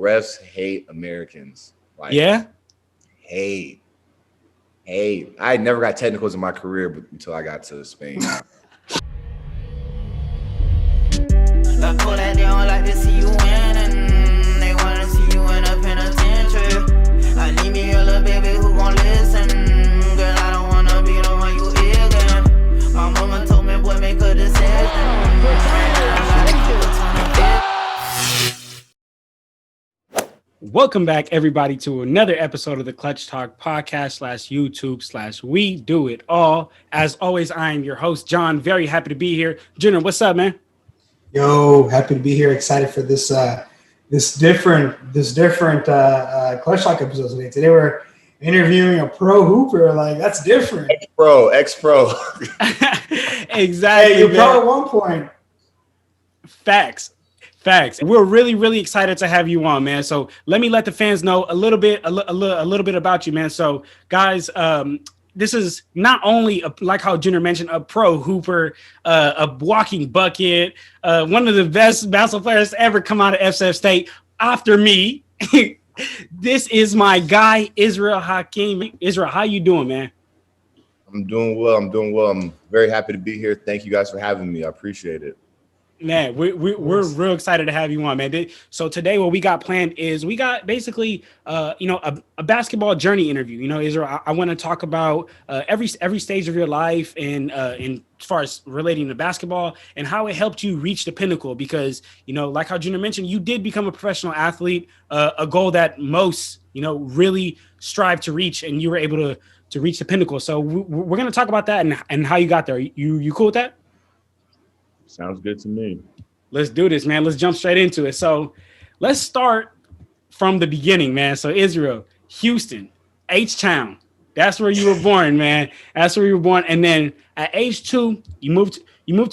refs hate Americans. Like, yeah. Hate. I never got technicals in my career until I got to Spain. They don't like to see you winning. They want to see you in a penitentiary. I need me a little baby who gon' listen. Girl, I don't wanna be the one you again. My mama told me, boy, make a decision. Welcome back, everybody, to another episode of the Clutch Talk podcast /YouTube/ We Do It All. As always, I am your host, John. Very happy to be here. Jenner, what's up, man? Yo, happy to be here. Excited for this different Clutch Talk episode today. Today we're interviewing a pro hooper. Like, that's different. Ex-pro. Exactly. Hey, you're pro at one point. Facts. We're really excited to have you on, man. So let the fans know a little bit about you, man. So guys, this is not only like how Jenner mentioned, a pro hooper, a walking bucket, one of the best basketball players to ever come out of FCF State after me. This is my guy, Israel Hakeem. Israel, how you doing, man? I'm doing well. I'm very happy to be here. Thank you guys for having me. I appreciate it. Man, we're real excited to have you on, man. So today what we got planned is we got basically, a basketball journey interview. You know, Israel, I want to talk about every stage of your life and in as far as relating to basketball and how it helped you reach the pinnacle. Because, you know, like how Junior mentioned, you did become a professional athlete, a goal that most, really strive to reach, and you were able to reach the pinnacle. So we're going to talk about that and how you got there. You cool with that? Sounds good to me. Let's do this, man. Let's jump straight into it. So let's start from the beginning, man. So Israel, Houston, H-Town. That's where you were born, man. That's where you were born. And then at age 2, you moved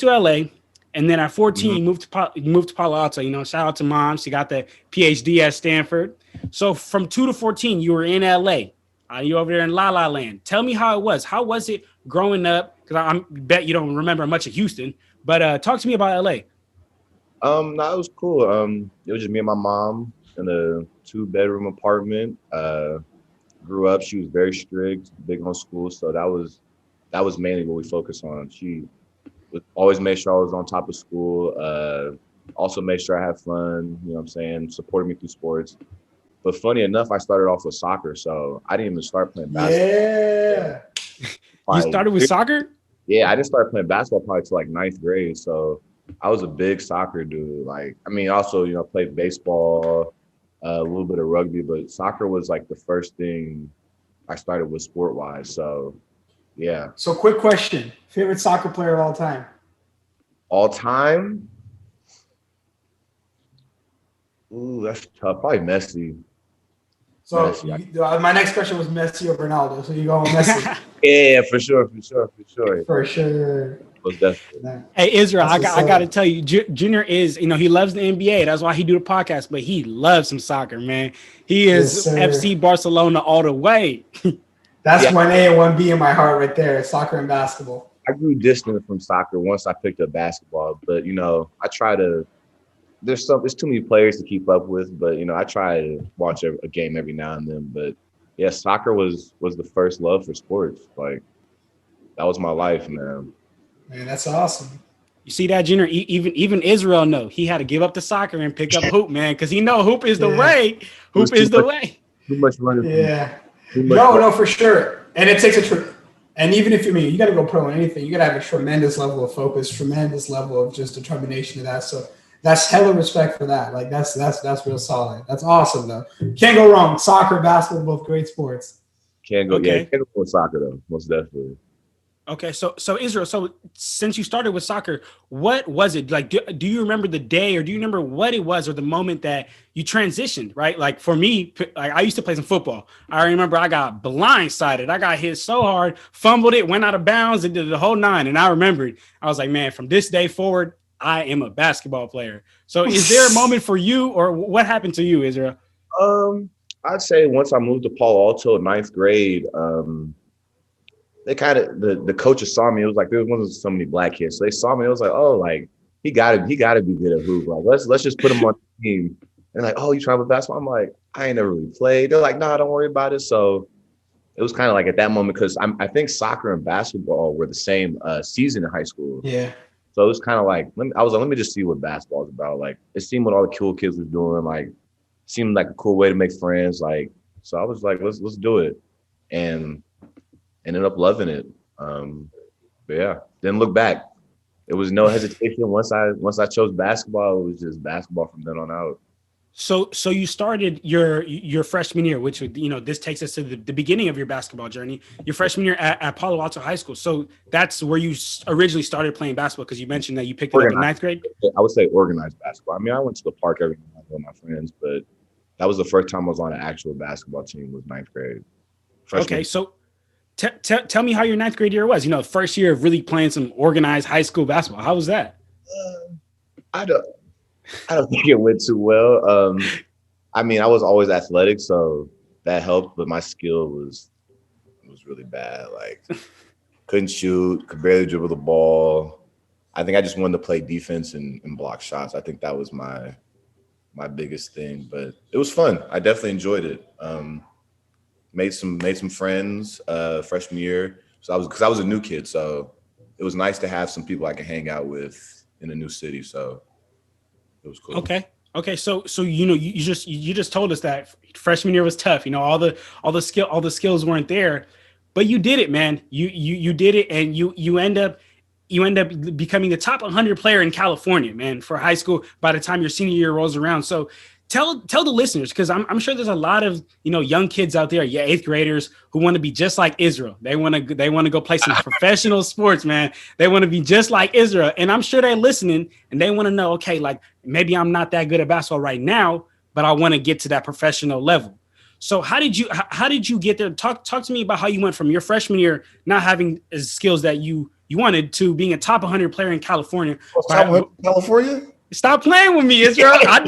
to LA. And then at 14, you moved to Palo Alto. You know, shout out to mom. She got the PhD at Stanford. So from 2 to 14, you were in LA. You over there in La La Land. Tell me how it was. How was it growing up? Because I bet you don't remember much of Houston. But talk to me about LA. No, it was cool. It was just me and my mom in a 2-bedroom apartment. Grew up. She was very strict, big on school, so that was mainly what we focused on. She would always make sure I was on top of school. Also made sure I had fun. You know what I'm saying? Supported me through sports. But funny enough, I started off with soccer, so I didn't even start playing basketball. Yeah. You started with soccer? Yeah, I didn't start playing basketball probably till like 9th grade. So I was a big soccer dude. Also, played baseball, a little bit of rugby, but soccer was like the first thing I started with sport-wise. So, yeah. So quick question. Favorite soccer player of all time? All time? Ooh, that's tough. Probably Messi. So my next question was Messi or Ronaldo. So you go with Messi. Yeah, for sure. For sure. Hey, Israel, I got to tell you, Junior is, he loves the NBA. That's why he do the podcast, but he loves some soccer, man. He is FC Barcelona all the way. That's 1A and 1B in my heart right there, soccer and basketball. I grew distant from soccer once I picked up basketball, but, I try to – there's too many players to keep up with, but, I try to watch a game every now and then. But, yeah, soccer was the first love for sports. Like, that was my life, man. Man, that's awesome. You see that, Junior? Even Israel know he had to give up the soccer and pick up hoop, man, because he know hoop is the way. Hoop is the way. Too much running. Yeah. No, for sure. And it takes and even if you got to go pro in anything, you got to have a tremendous level of focus, tremendous level of just determination to that. So that's hella respect for that. Like that's real solid. That's awesome though. Can't go wrong. Soccer, basketball, both great sports. Can't go with soccer though, most definitely. Okay, so Israel, so since you started with soccer, what was it like? Do you remember the day, or do you remember what it was, or the moment that you transitioned? Right, like for me, I used to play some football. I remember I got blindsided. I got hit so hard, fumbled it, went out of bounds, and did the whole 9. And I remembered, I was like, man, from this day forward, I am a basketball player. So, is there a moment for you, or what happened to you, Israel? I'd say once I moved to Palo Alto in 9th grade. They kind of the coaches saw me. It was like there wasn't so many black kids, so they saw me. It was like, oh, like he gotta be good at hoop. Like let's just put him on the team. And like, oh, you trying to play basketball? I'm like, I ain't never really played. They're like, nah, don't worry about it. So it was kind of like at that moment, because I think soccer and basketball were the same season in high school. Yeah. So it was kind of like, I was like, let me just see what basketball is about. Like, it seemed what all the cool kids was doing. Like, seemed like a cool way to make friends. Like, so I was like, let's do it, and ended up loving it. But yeah, didn't look back. It was no hesitation. Once I chose basketball, it was just basketball from then on out. So you started your freshman year, which would, this takes us to the beginning of your basketball journey. Your freshman year at Palo Alto High School. So that's where you originally started playing basketball, because you mentioned that you picked it up in ninth grade. I would say organized basketball. I mean, I went to the park every night with my friends, but that was the first time I was on an actual basketball team. Was ninth grade. Okay, so tell me how your ninth grade year was. First year of really playing some organized high school basketball. How was that? I don't think it went too well. I mean, I was always athletic, so that helped, but my skill was really bad. Like, couldn't shoot, could barely dribble the ball. I think I just wanted to play defense and block shots. I think that was my biggest thing, but it was fun. I definitely enjoyed it. Made some friends freshman year. So because I was a new kid, so it was nice to have some people I could hang out with in a new city. So it was cool. Okay. So you just told us that freshman year was tough. All the skills weren't there, but you did it, man. You did it, and you end up becoming the top 100 player in California, man, for high school by the time your senior year rolls around. So tell the listeners, because I'm sure there's a lot of young kids out there, eighth graders, who want to be just like Israel. They want to go play some professional sports, man. They want to be just like Israel, and I'm sure they're listening and they want to know, okay, like maybe I'm not that good at basketball right now, but I want to get to that professional level. So how did you get there? Talk to me about how you went from your freshman year not having skills that you wanted to being a top 100 player in California. California? Stop playing with me, Israel. I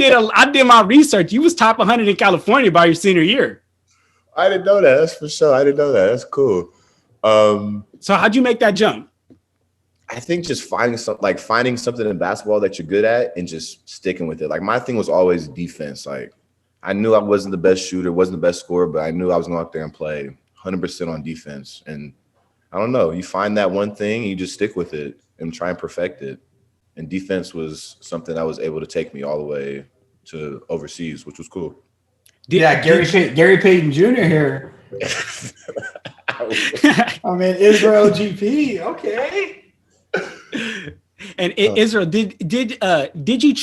did my research. You was top 100 in California by your senior year. I didn't know that. That's for sure. I didn't know that. That's cool. So how'd you make that jump? I think just finding something in basketball that you're good at and just sticking with it. Like, my thing was always defense. Like, I knew I wasn't the best shooter, wasn't the best scorer, but I knew I was going out there and play 100% on defense. And I don't know, you find that one thing and you just stick with it and try and perfect it. And defense was something that was able to take me all the way to overseas, which was cool. Gary Payton Jr. here. I mean, Israel GP. Okay. And Israel, did you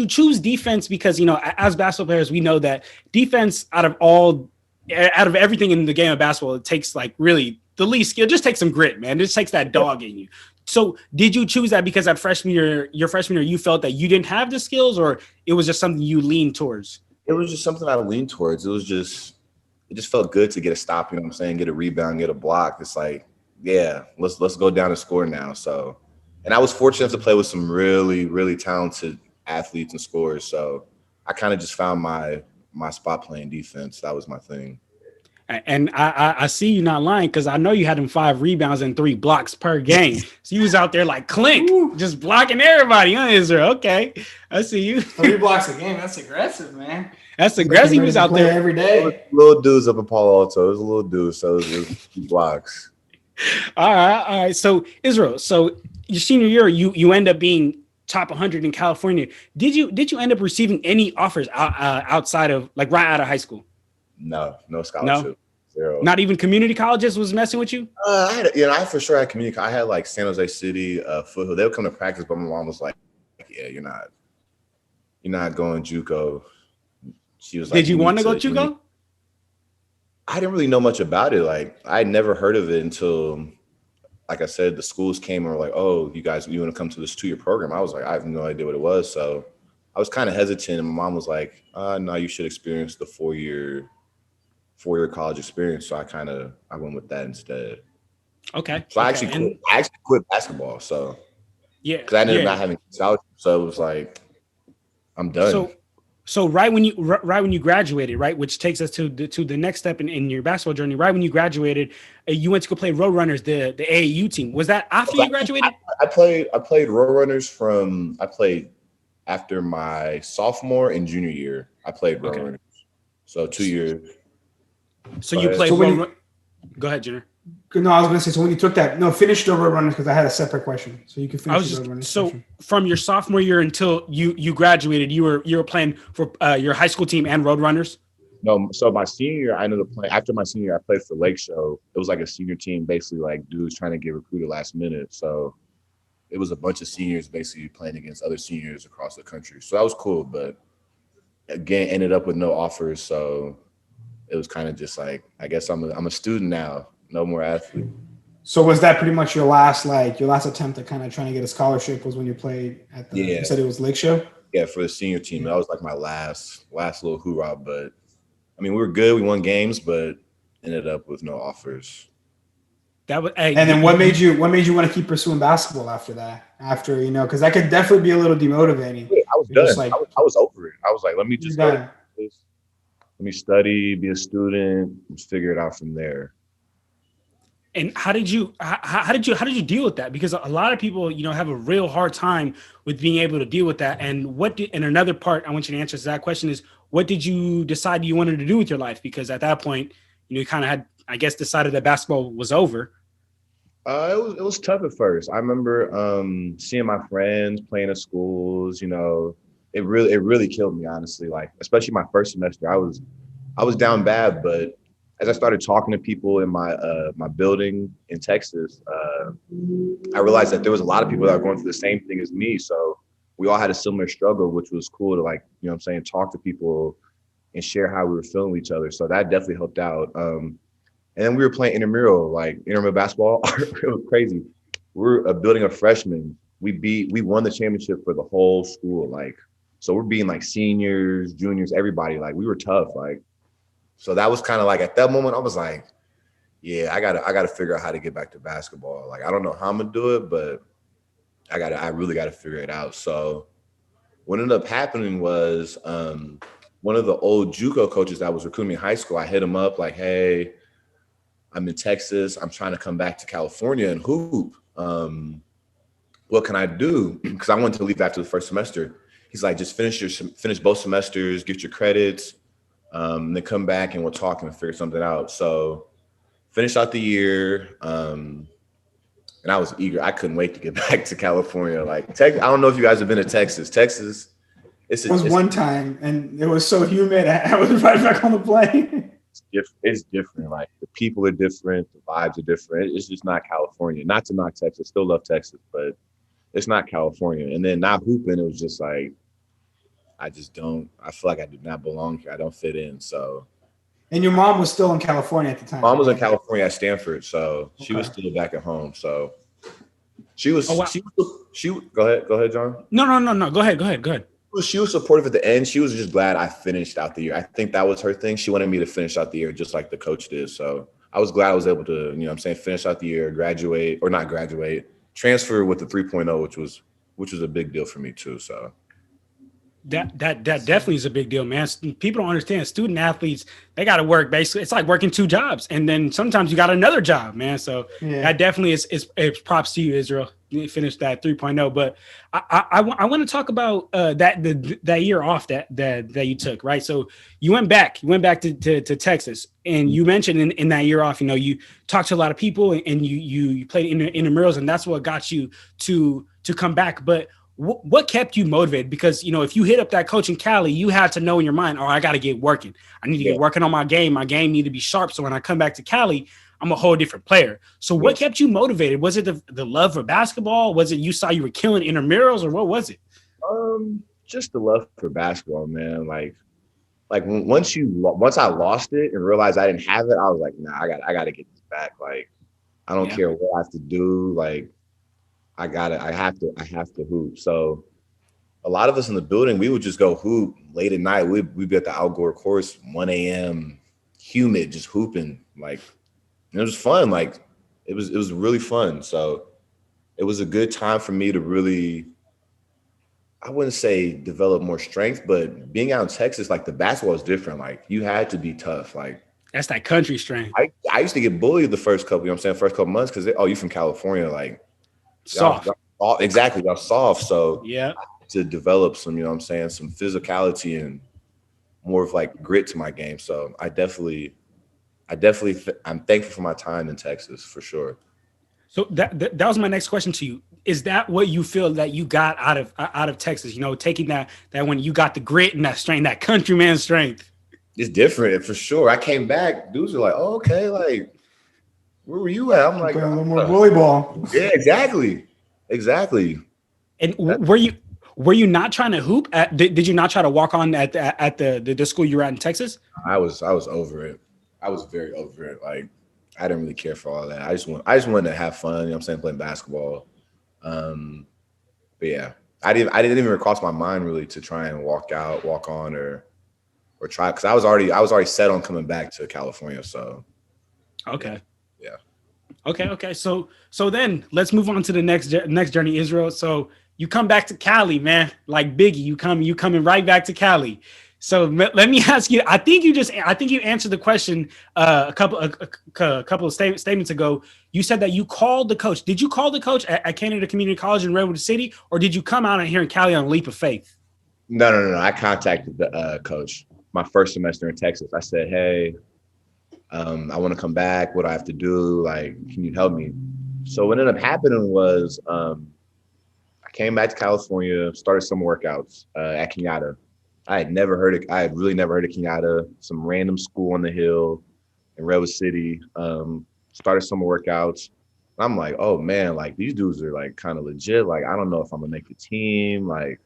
choose defense because as basketball players we know that defense out of everything in the game of basketball, it takes like really the least skill. It just takes some grit, man. It just takes that dog in you. So did you choose that because at your freshman year, you felt that you didn't have the skills, or it was just something you leaned towards? It was just something I leaned towards. It just felt good to get a stop, you know what I'm saying? Get a rebound, get a block. It's like, yeah, let's go down and score now. So, and I was fortunate to play with some really, really talented athletes and scorers. So I kind of just found my spot playing defense. That was my thing. And I see you not lying, because I know you had them 5 rebounds and 3 blocks per game. So you was out there like Clink, just blocking everybody, huh, Israel? Okay, I see you. 3 blocks a game. That's aggressive, man. That's aggressive. He was out there every day. Little dudes up in Palo Alto. It was a little dude, so it was blocks. All right. So Israel, so your senior year, you end up being top 100 in California. Did you end up receiving any offers outside of, like, right out of high school? No scholarship. No? Zero. Not even community colleges was messing with you? I for sure had community. I had like San Jose City, Foothill. They would come to practice, but my mom was like, "Yeah, you're not going JUCO." She was like, "Did you want to go JUCO?" I didn't really know much about it. Like, I had never heard of it until, like I said, the schools came and were like, "Oh, you want to come to this 2-year program?" I was like, I have no idea what it was, so I was kind of hesitant. And my mom was like, "No, you should experience the 4-year college experience." So I went with that instead. Okay. So I actually quit basketball. So yeah, because I ended up not having scholarship, so it was like, I'm done. So right when you graduated, right, which takes us to the next step in your basketball journey. Right when you graduated, you went to go play Roadrunners, the AAU team. Was that after you graduated? I played Roadrunners I played after my sophomore and junior year, I played Road Okay. Runners. So 2 years. So you But- played. So when you- Go ahead, Jenner. No, I was going to say, so when you took that, no, finish the Roadrunners because I had a separate question. So you can finish I was the just Roadrunners so question. from your sophomore year until you graduated, you were playing for your high school team and Roadrunners. No, so my senior year, I ended up playing. After my senior year, I played for Lake Show. It was like a senior team, basically like dudes trying to get recruited last minute. So it was a bunch of seniors basically playing against other seniors across the country. So that was cool, but again, ended up with no offers. So it was kind of just like, I guess I'm a student now, no more athlete. So was that pretty much your last attempt at kind of trying to get a scholarship was when you played at the, Yeah. you said it was Lake Show? Yeah, for the senior team, that was like my last little hoorah. But I mean, we were good. We won games, but ended up with no offers. That was. And then what made you want to keep pursuing basketball after that? After, because that could definitely be a little demotivating. I was You're done. just like- I was over it. I was like, let me just You're go. done. Let me study, be a student, just figure it out from there. And how did you deal with that? Because a lot of people, have a real hard time with being able to deal with that. And and another part I want you to answer to that question is, what did you decide you wanted to do with your life? Because at that point, you kind of had, I guess, decided that basketball was over. It was tough at first. I remember seeing my friends playing at schools. It really killed me, honestly. Like, especially my first semester, I was down bad. But as I started talking to people in my building in Texas, I realized that there was a lot of people that were going through the same thing as me. So we all had a similar struggle, which was cool to talk to people and share how we were feeling with each other. So that definitely helped out. And then we were playing intramural basketball. It was crazy. We're a building of freshmen. We won the championship for the whole school. So we're being like seniors, juniors, everybody. Like, we were tough. So that was kind of like, at that moment, I was like, yeah, I gotta figure out how to get back to basketball. Like, I don't know how I'm gonna do it, but I really gotta figure it out. So what ended up happening was one of the old JUCO coaches that was recruiting me in high school, I hit him up like, hey, I'm in Texas. I'm trying to come back to California and hoop. What can I do? Because I wanted to leave after the first semester. He's like, just finish both semesters, get your credits, then come back and we'll talk and figure something out. So finished out the year, and I was eager. I couldn't wait to get back to California. Like, I don't know if you guys have been to Texas. Texas, It was one time, and it was so humid. I was right back on the plane. It's different. Like, the people are different, the vibes are different. It's just not California. Not to knock Texas, still love Texas, but it's not California. And then not hooping, it was just like, I feel like I do not belong here. I don't fit in. So. And your mom was still in California at the time. Mom was in California at Stanford, so she Okay. was still back at home. So she was. Oh, wow. She go ahead, John. No. Go ahead. She was supportive at the end. She was just glad I finished out the year. I think that was her thing. She wanted me to finish out the year just like the coach did. So I was glad I was able to, finish out the year, transfer with the 3.0, which was a big deal for me too. So That definitely is a big deal, man. People don't understand. Student athletes, they got to work. Basically, it's like working two jobs, and then sometimes you got another job, man. So Yeah. that definitely is props to you, Israel. You finished that 3.0. But I want to talk about that year off that you took, right? So you went back to Texas, and you mentioned in that year off, you talked to a lot of people, and you played intramurals, and that's what got you to come back. But what kept you motivated? Because, if you hit up that coach in Cali, you had to know in your mind, I got to get working. I need to get working on my game. My game need to be sharp. So when I come back to Cali, I'm a whole different player. So what kept you motivated? Was it the love for basketball? Was it you saw you were killing intramurals, or what was it? Just the love for basketball, man. Like once I lost it and realized I didn't have it, I was like, nah, I got to get this back. Like, I don't care what I have to do. Like, I have to hoop. So a lot of us in the building, we would just go hoop late at night. We'd be at the outdoor course, 1 a.m., humid, just hooping. Like, and it was fun. Like, it was really fun. So it was a good time for me to really, I wouldn't say develop more strength, but being out in Texas, like, the basketball is different. Like, you had to be tough. Like, That's that country strength. I used to get bullied the first couple months because, you from California, like, Soft. Y'all, exactly, y'all soft. So Yeah. to develop some, you know what I'm saying, some physicality and more of like grit to my game. So I'm thankful for my time in Texas for sure. So that was my next question to you. Is that what you feel that you got out of Texas? You know, taking that when you got the grit and that strength, that countryman strength. It's different for sure. I came back, dudes are like, oh, okay, like, where were you at? I'm like, a little more bully ball. Yeah, exactly. And were you not trying to hoop? Did you not try to walk on at the school you were at in Texas? I was over it. I was very over it. Like, I didn't really care for all that. I just wanted to have fun. You know what I'm saying, playing basketball. But yeah, I didn't even cross my mind really to try and walk on or try, because I was already set on coming back to California. So okay. Yeah. Okay. So then let's move on to the next journey, Israel. So you come back to Cali, man, like Biggie. You coming right back to Cali. So let me ask you. I think you answered the question a couple of statements ago. You said that you called the coach. Did you call the coach at Canada Community College in Redwood City, or did you come out here in Cali on a leap of faith? No. I contacted the coach my first semester in Texas. I said, hey, I want to come back. What do I have to do? Like, can you help me? So what ended up happening was I came back to California, started some workouts at Kenyatta. I had really never heard of Kenyatta, some random school on the hill in Redwood City. Started some workouts. I'm like, oh man, like these dudes are like kind of legit. Like, I don't know if I'm gonna make the team. Like,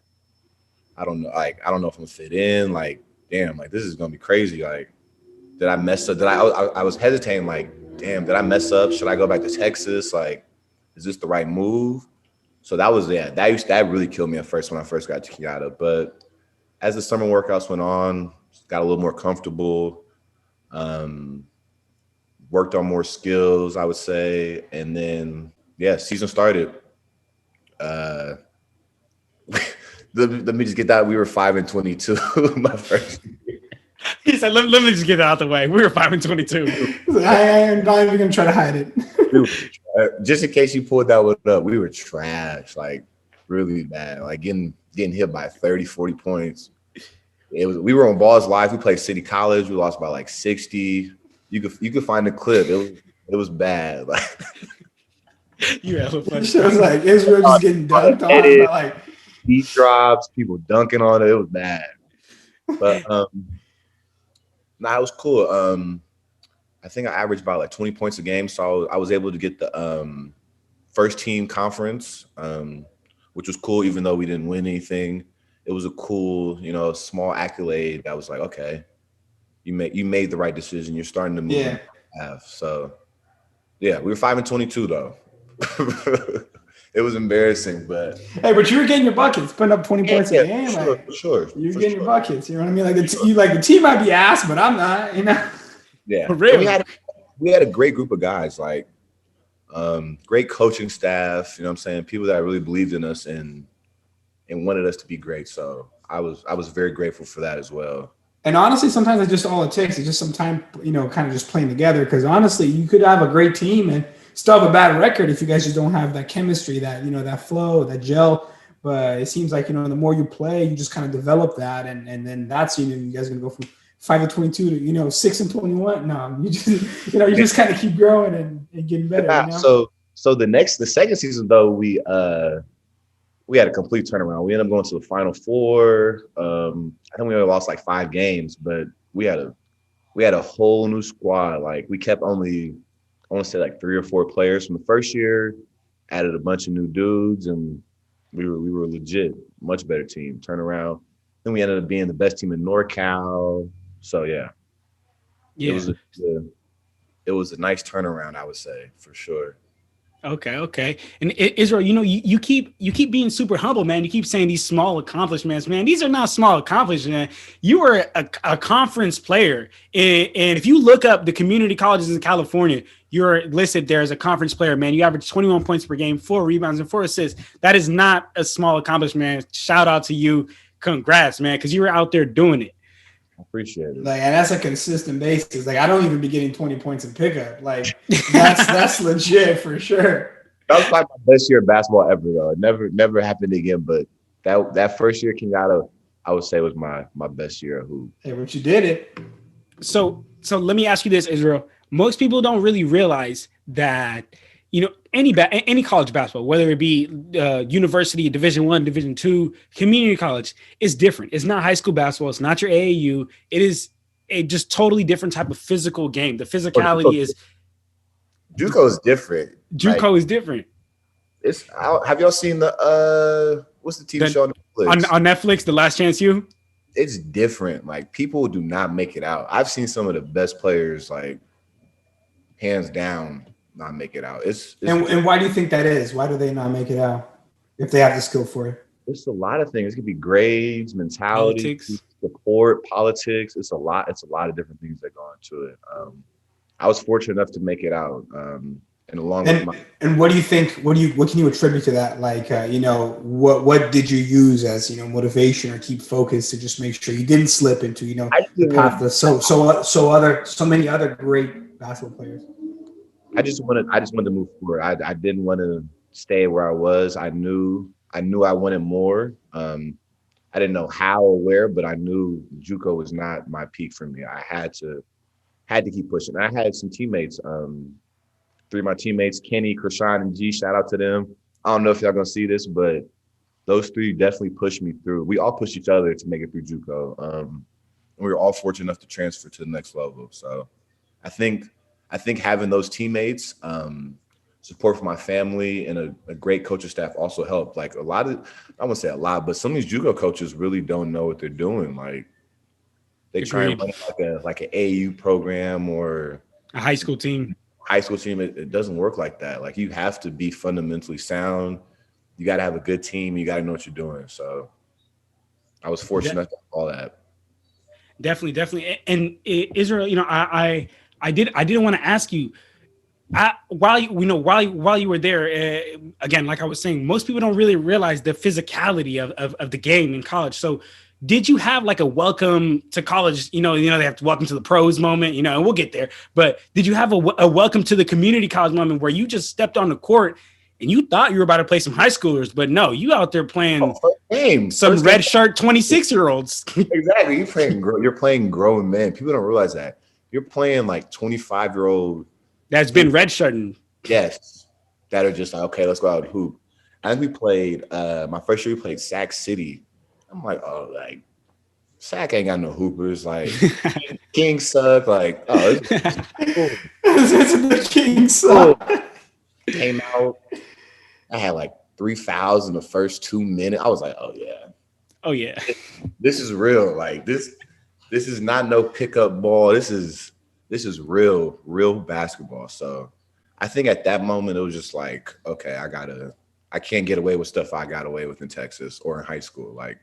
I don't know if I'm gonna fit in. Like, damn, like this is gonna be crazy. Like, did I mess up? I was hesitating, like, damn, did I mess up? Should I go back to Texas? Like, is this the right move? So that really killed me at first when I first got to Kenyatta. But as the summer workouts went on, got a little more comfortable, worked on more skills, I would say. And then, yeah, season started. Let me just get that. We were 5-22 my first year. He said, let me just get that out the way. We were 5-22. I'm not even going to try to hide it. Just in case you pulled that one up, we were trash, like really bad, like getting hit by 30, 40 points. We were on Balls Live. We played City College. We lost by like 60. You could find the clip. It was bad. Like, you have a funny. It was like Israel just getting dunked on. Like heat drops, people dunking on it. It was bad. But it was cool. I think I averaged about like 20 points a game, so I was able to get the first team conference, which was cool, even though we didn't win anything. It was a cool, small accolade that was like, okay, you made the right decision. You're starting to move. Yeah. So, yeah, we were 5-22 though. It was embarrassing, but but you were getting your buckets, putting up 20 points a game. For sure. You're getting your buckets. You know what I mean? Like the team might be ass, but I'm not. Yeah, for real. We had a great group of guys, like great coaching staff. You know what I'm saying? People that really believed in us and wanted us to be great. So I was very grateful for that as well. And honestly, sometimes that's just all it takes. It's just some time, kind of just playing together. Because honestly, you could have a great team and still have a bad record if you guys just don't have that chemistry, that that flow, that gel. But it seems like the more you play, you just kind of develop that, and then that's you guys are gonna go from 5-22 to 6-21. No, you just you just kind of keep growing and getting better. So the second season though, we had a complete turnaround. We ended up going to the Final Four. I think we only lost like 5 games, but we had a whole new squad. Like we kept only, I want to say like 3 or 4 players from the first year, added a bunch of new dudes, and we were legit, much better team. Turnaround. Then we ended up being the best team in NorCal. So yeah. It was a nice turnaround, I would say, for sure. Okay. And Israel, you keep being super humble, man. You keep saying these small accomplishments, man. These are not small accomplishments. You were a conference player. And if you look up the community colleges in California, you're listed there as a conference player, man. You average 21 points per game, 4 rebounds and 4 assists. That is not a small accomplishment. Shout out to you. Congrats, man, because you were out there doing it. I appreciate it. And that's a consistent basis. Like I don't even be getting 20 points in pickup. Like that's legit for sure. That was like my best year of basketball ever, though. It never happened again. But that first year Kenyatta, I would say was my best year of hoop. Hey, but you did it. So let me ask you this, Israel. Most people don't really realize that, any college basketball, whether it be university, Division I, Division II, community college, is different. It's not high school basketball. It's not your AAU. It is a just totally different type of physical game. The physicality is JUCO is different. JUCO is different. Have y'all seen the what's the TV show on Netflix? On Netflix, The Last Chance U? It's different. Like, people do not make it out. I've seen some of the best players, like, hands down, not make it out. And why do you think that is? Why do they not make it out if they have the skill for it? It's a lot of things. It could be grades, mentality, support, politics. It's a lot of different things that go into it. I was fortunate enough to make it out. And what do you think? What can you attribute to that? Like, what did you use as motivation or keep focus to just make sure you didn't slip into the path of so many other great basketball players? I just wanted to move forward. I didn't want to stay where I was. I knew I wanted more. I didn't know how or where, but I knew JUCO was not my peak for me. I had to keep pushing. I had some teammates. Three of my teammates, Kenny, Krishan, and G, shout out to them. I don't know if y'all gonna see this, but those three definitely pushed me through. We all pushed each other to make it through JUCO. And we were all fortunate enough to transfer to the next level. So I think having those teammates, support from my family, and a great coaching staff also helped. Like, I won't say a lot, but some of these JUCO coaches really don't know what they're doing. Like, they try and run like an AAU program or a high school team. It doesn't work like that. Like, you have to be fundamentally sound. You got to have a good team. You got to know what you're doing. So I was fortunate enough to have all that. Definitely. And Israel, I didn't want to ask you, while you were there, again, like I was saying, most people don't really realize the physicality of the game in college. So did you have like a welcome to college? They have to welcome to the pros moment, and we'll get there. But did you have a welcome to the community college moment where you just stepped on the court and you thought you were about to play some high schoolers, but no, you out there playing some red shirt 26-year-olds. Exactly. You're playing grown men. People don't realize that. You're playing like 25-year-old. That's been red shirting. Yes. That are just like, okay, let's go out and hoop. I think we played, my first year we played Sac City. I'm like, oh, like, Sac ain't got no hoopers. Like, Kings suck. Like, oh, it's cool. The Kings suck. Came out. I had like 3 fouls in the first 2 minutes. I was like, oh yeah. This is real. Like, this is not no pickup ball. This is real basketball. So I think at that moment it was just like, okay, I can't get away with stuff I got away with in Texas or in high school. Like,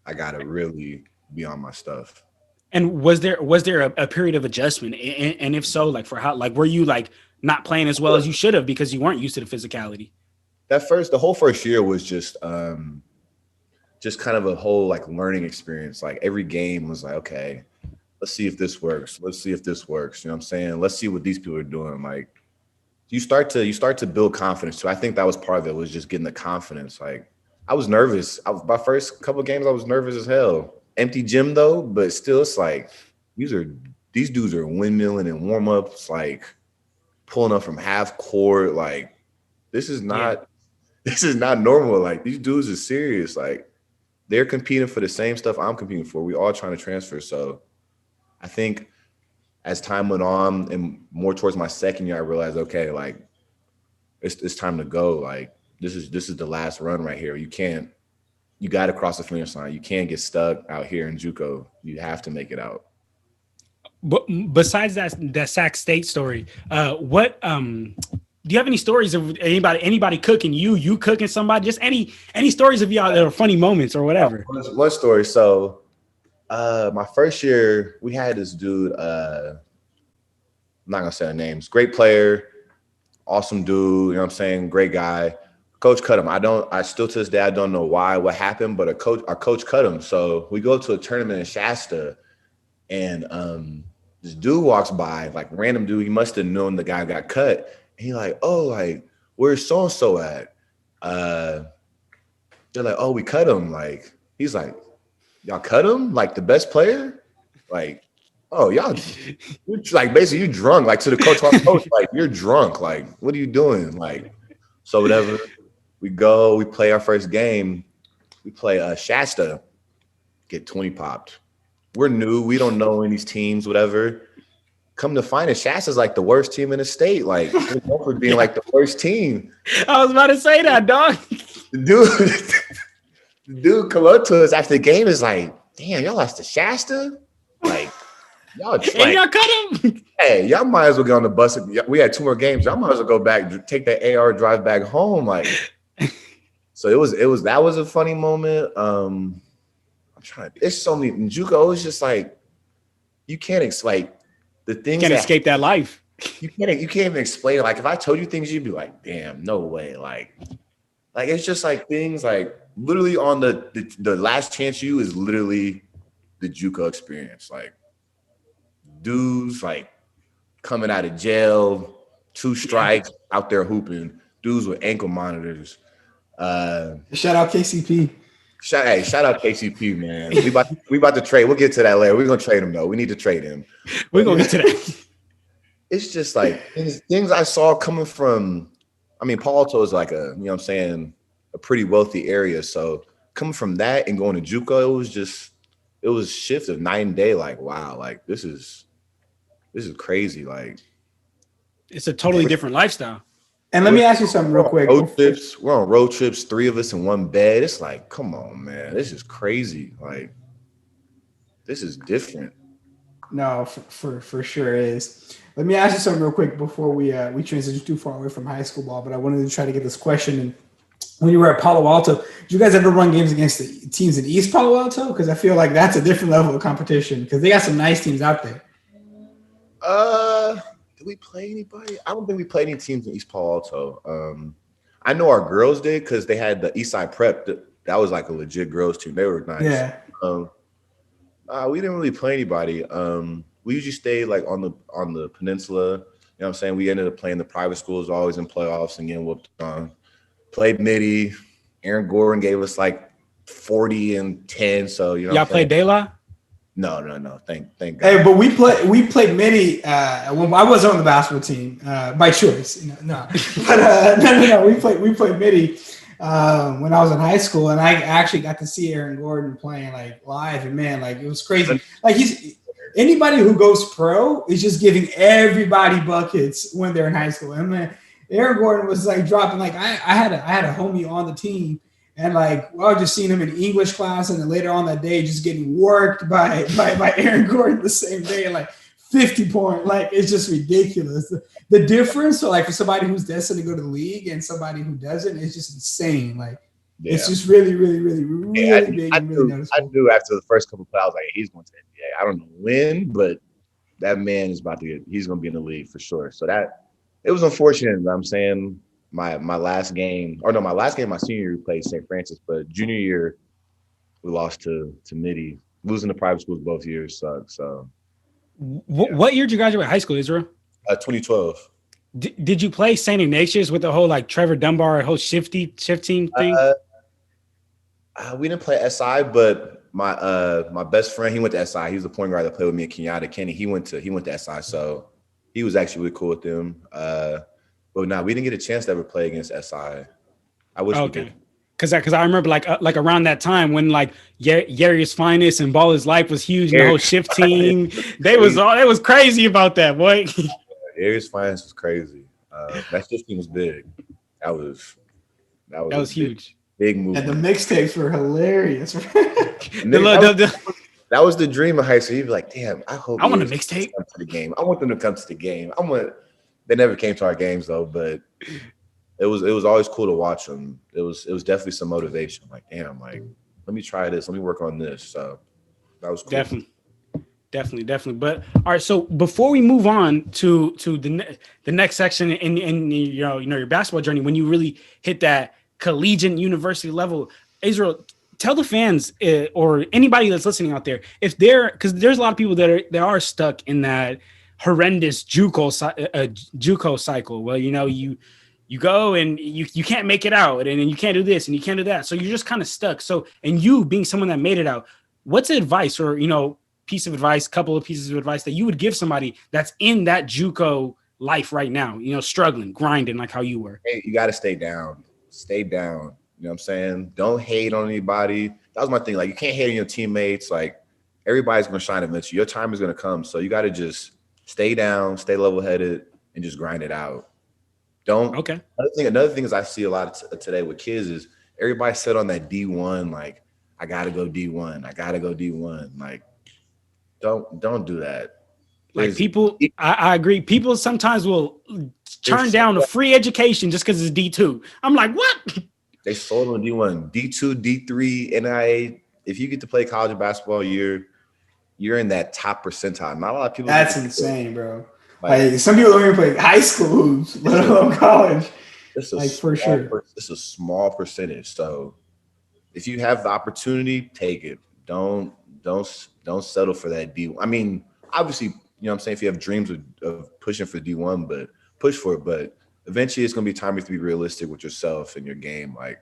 I gotta really be on my stuff. And was there a period of adjustment? And if so, like, for how, like, were you like not playing as well as you should have because you weren't used to the physicality? The whole first year was just kind of a whole like learning experience. Like, every game was like, okay, let's see if this works. Let's see if this works. You know what I'm saying? Let's see what these people are doing. Like, you start to build confidence too. I think that was part of it, was just getting the confidence. Like, I was nervous. My first couple of games, I was nervous as hell. Empty gym though, but still, it's like these dudes are windmilling and warm ups, like pulling up from half court. Like, this is not normal. Like, these dudes are serious. Like, they're competing for the same stuff I'm competing for. We all trying to transfer. So I think as time went on and more towards my second year, I realized, okay, like, it's time to go. Like, this is the last run right here. You got to cross the finish line. You can't get stuck out here in JUCO. You have to make it out. But besides that Sac State story, what do you have any stories of anybody cooking you cooking somebody? Just any stories of y'all that are funny moments or whatever. One story. So my first year, we had this dude. I'm not gonna say their names. Great player, awesome dude. You know what I'm saying? Great guy. Coach cut him. I still to this day, I don't know what happened, but our coach cut him. So we go to a tournament in Shasta, and this dude walks by, like, random dude. He must have known the guy got cut. And he like, oh, like, where's so-and-so at? they're like, oh, we cut him. Like, he's like, y'all cut him? Like the best player? Like, oh, y'all, you're like basically you drunk. Like to the coach, like you're drunk. Like, what are you doing? Like, so whatever. We go, we play our first game. We play Shasta, get 20 popped. We're new, we don't know any teams, whatever. Come to find it, Shasta's like the worst team in the state. Like, we're known for being like the worst team. I was about to say that, dog. The dude come up to us after the game is like, damn, y'all lost to Shasta? Like, y'all And y'all cut him. hey, y'all might as well get on the bus. We had 2 more games. Y'all might as well go back, take that AR drive back home. Like, so it was that was a funny moment. I'm trying to, it's so many JUCO is just like you can't explain the things. Can't escape that life. You can't even explain it. Like if I told you things, you'd be like, damn, no way. Like it's just like things like literally on the last chance you is literally the JUCO experience. Like dudes like coming out of jail, 2 strikes out there hooping, dudes with ankle monitors. Shout out KCP. Shout out KCP, man. We about to trade. We'll get to that later. We're gonna trade him though. We need to trade him. We're gonna get to that. It's just like things I saw coming from. I mean, Palo Alto is like a, you know what I'm saying, a pretty wealthy area. So coming from that and going to JUCO, it was a shift of night and day. Like, wow, like this is crazy. Like It's a totally different lifestyle. And let me ask you something real quick. We're on road trips, 3 of us in one bed. It's like, come on, man. This is crazy. Like, this is different. No, for sure is. Let me ask you something real quick before we transition too far away from high school ball, but I wanted to try to get this question. And when you were at Palo Alto, did you guys ever run games against the teams in East Palo Alto? Because I feel like that's a different level of competition because they got some nice teams out there. Did we play anybody? I don't think we played any teams in East Palo Alto. I know our girls did because they had the Eastside Prep. That was like a legit girls team. They were nice. Yeah. We didn't really play anybody. We usually stayed like on the peninsula. You know what I'm saying? We ended up playing the private schools, always in playoffs and getting whooped on. Played Midi. Aaron Gordon gave us like 40 and 10. So you know. Y'all played De La? No. Thank God. Hey, but we played Midi when I was on the basketball team by choice. No. But no. We played Midi when I was in high school, and I actually got to see Aaron Gordon playing like live, and man, like it was crazy. Like anybody who goes pro is just giving everybody buckets when they're in high school. And man, Aaron Gordon was like dropping. Like I had a homie on the team. And like, well, just seeing him in English class, and then later on that day, just getting worked by Aaron Gordon the same day, like 50 point. Like it's just ridiculous. The difference, so like for somebody who's destined to go to the league and somebody who doesn't, it's just insane. Like it's just really big. I knew after the first couple of plays, I was like, he's going to the NBA. I don't know when, but that man is he's going to be in the league for sure. So it was unfortunate. I'm saying. My last game my senior year we played St. Francis, but junior year we lost to Midi. Losing to private schools both years sucked. So, what year did you graduate high school, Israel? 2012. Did you play St. Ignatius with the whole like Trevor Dunbar whole shifting thing? We didn't play SI, but my best friend, he went to SI. He was the point guard that played with me at Kenyatta. Kenny, he went to SI, so he was actually really cool with them. But no, we didn't get a chance to ever play against SI. I wish we did. Because I remember like around that time when like Yari's Finest and Ball Is Life was huge, and the whole shift team, they was crazy about that, boy. Yari's Finest was crazy. That shift team was big. That was huge. Big move. And the mixtapes were hilarious. That was the dream of high school. You'd be like, damn, I want a mixtape to the game. I want them to come to the game. They never came to our games though, but it was always cool to watch them. It was definitely some motivation. Like, damn, like let me try this. Let me work on this. So that was cool. Definitely. But all right, so before we move on to the next section in your basketball journey, when you really hit that collegiate university level, Israel, tell the fans or anybody that's listening out there, because there's a lot of people that are stuck in that horrendous JUCO cycle. Well, you you go and you can't make it out, and then you can't do this and you can't do that. So you're just kind of stuck. So, and you being someone that made it out, what's advice or, piece of advice, couple of pieces of advice that you would give somebody that's in that JUCO life right now, struggling, grinding like how you were? Hey, you got to stay down. Stay down. You know what I'm saying? Don't hate on anybody. That was my thing. Like, you can't hate on your teammates. Like, everybody's going to shine eventually. Your time is going to come. So you got to just stay down, stay level-headed, and just grind it out. Okay. Another thing is I see a lot today with kids is everybody set on that D1. Like, I got to go D1. I got to go D1. Like, don't do that. Like, people, I agree. People sometimes will turn down a free education just because it's D2. I'm like, what? They sold on D1, D2, D3, NIA. If you get to play college basketball, you're in that top percentile. Not a lot of people. That's insane, bro. Like, some people don't even play high school hoops, let alone college. For sure. It's a small percentage. So if you have the opportunity, take it. Don't settle for that D1. I mean, obviously, what I'm saying, if you have dreams of pushing for D1, but push for it. But eventually it's going to be time to be realistic with yourself and your game. Like,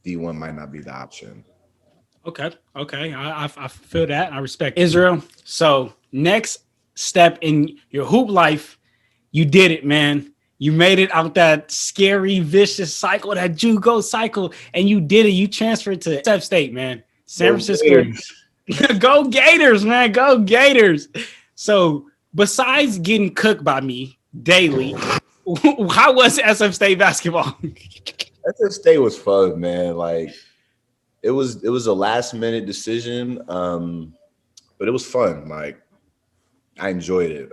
D1 might not be the option. Okay. I feel that. I respect Israel. So next step in your hoop life, you did it, man. You made it out that scary, vicious cycle, that JUCO cycle, and you did it. You transferred to Step State, man. San Francisco. Go Gators, man. Go Gators. So besides getting cooked by me daily, how was SF State basketball? SF State was fun, man. Like, it was a last minute decision, but it was fun. Like, I enjoyed it.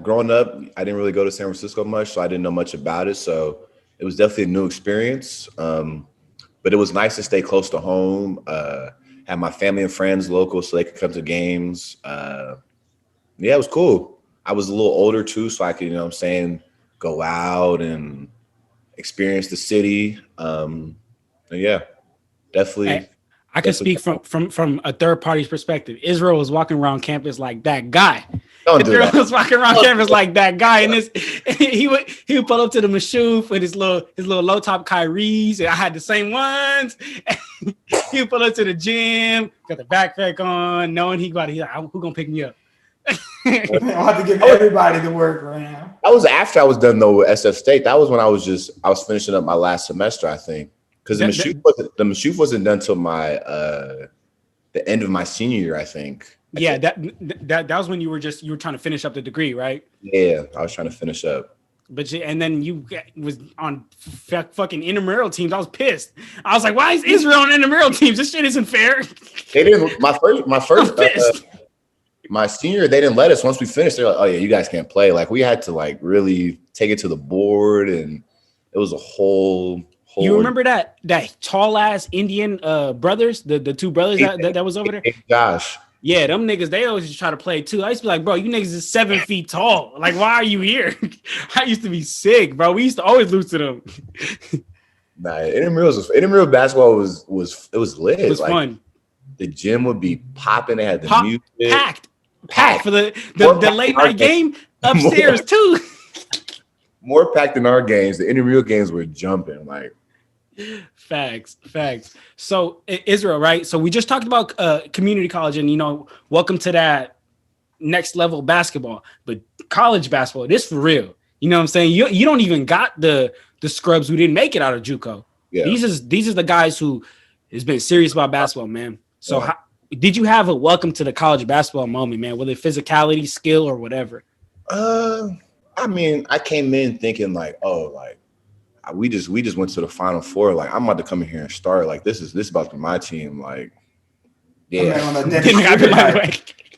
Growing up, I didn't really go to San Francisco much, so I didn't know much about it. So it was definitely a new experience. But it was nice to stay close to home, have my family and friends local so they could come to games. It was cool. I was a little older too, so I could, go out and experience the city. Definitely. I can speak from a third party's perspective. Israel was walking around campus like that guy. Israel was walking around campus like that guy, and he would pull up to the Mashouf with his little low top Kyries. And I had the same ones. He would pull up to the gym, got the backpack on, knowing he's like, who gonna pick me up? I'll have to give everybody the work right now. That was after I was done though with SF State. That was when I was finishing up my last semester, I think. Because the Mashouf wasn't done till the end of my senior year, I think. That was when you were trying to finish up the degree, right? Yeah, I was trying to finish up. And then you was on fucking intramural teams. I was pissed. I was like, why is Israel on intramural teams? This shit isn't fair. They didn't. My first my senior, they didn't let us. Once we finished, they're like, oh yeah, you guys can't play. Like, we had to like really take it to the board, and it was a whole. You remember that tall ass Indian brothers, the two brothers that was over there? Gosh. Yeah, them niggas, they always just try to play too. I used to be like, bro, you niggas is 7 feet tall. Like, why are you here? I used to be sick, bro. We used to always lose to them. Nah, intramural basketball was lit. It was like, fun. The gym would be popping. They had the music. Packed for the late night game upstairs too. More packed than our games. The intramural games were jumping. Like, Facts. So Israel, right? So we just talked about community college, and welcome to that next level basketball. But college basketball, this for real. You know what I'm saying? You don't even got the scrubs who didn't make it out of JUCO. Yeah. These are the guys who has been serious about basketball, man. So did you have a welcome to the college basketball moment, man? Whether physicality, skill, or whatever? I mean, I came in thinking like, we just went to the Final Four. Like, I'm about to come in here and start. Like, this is about to be my team. Like, yeah,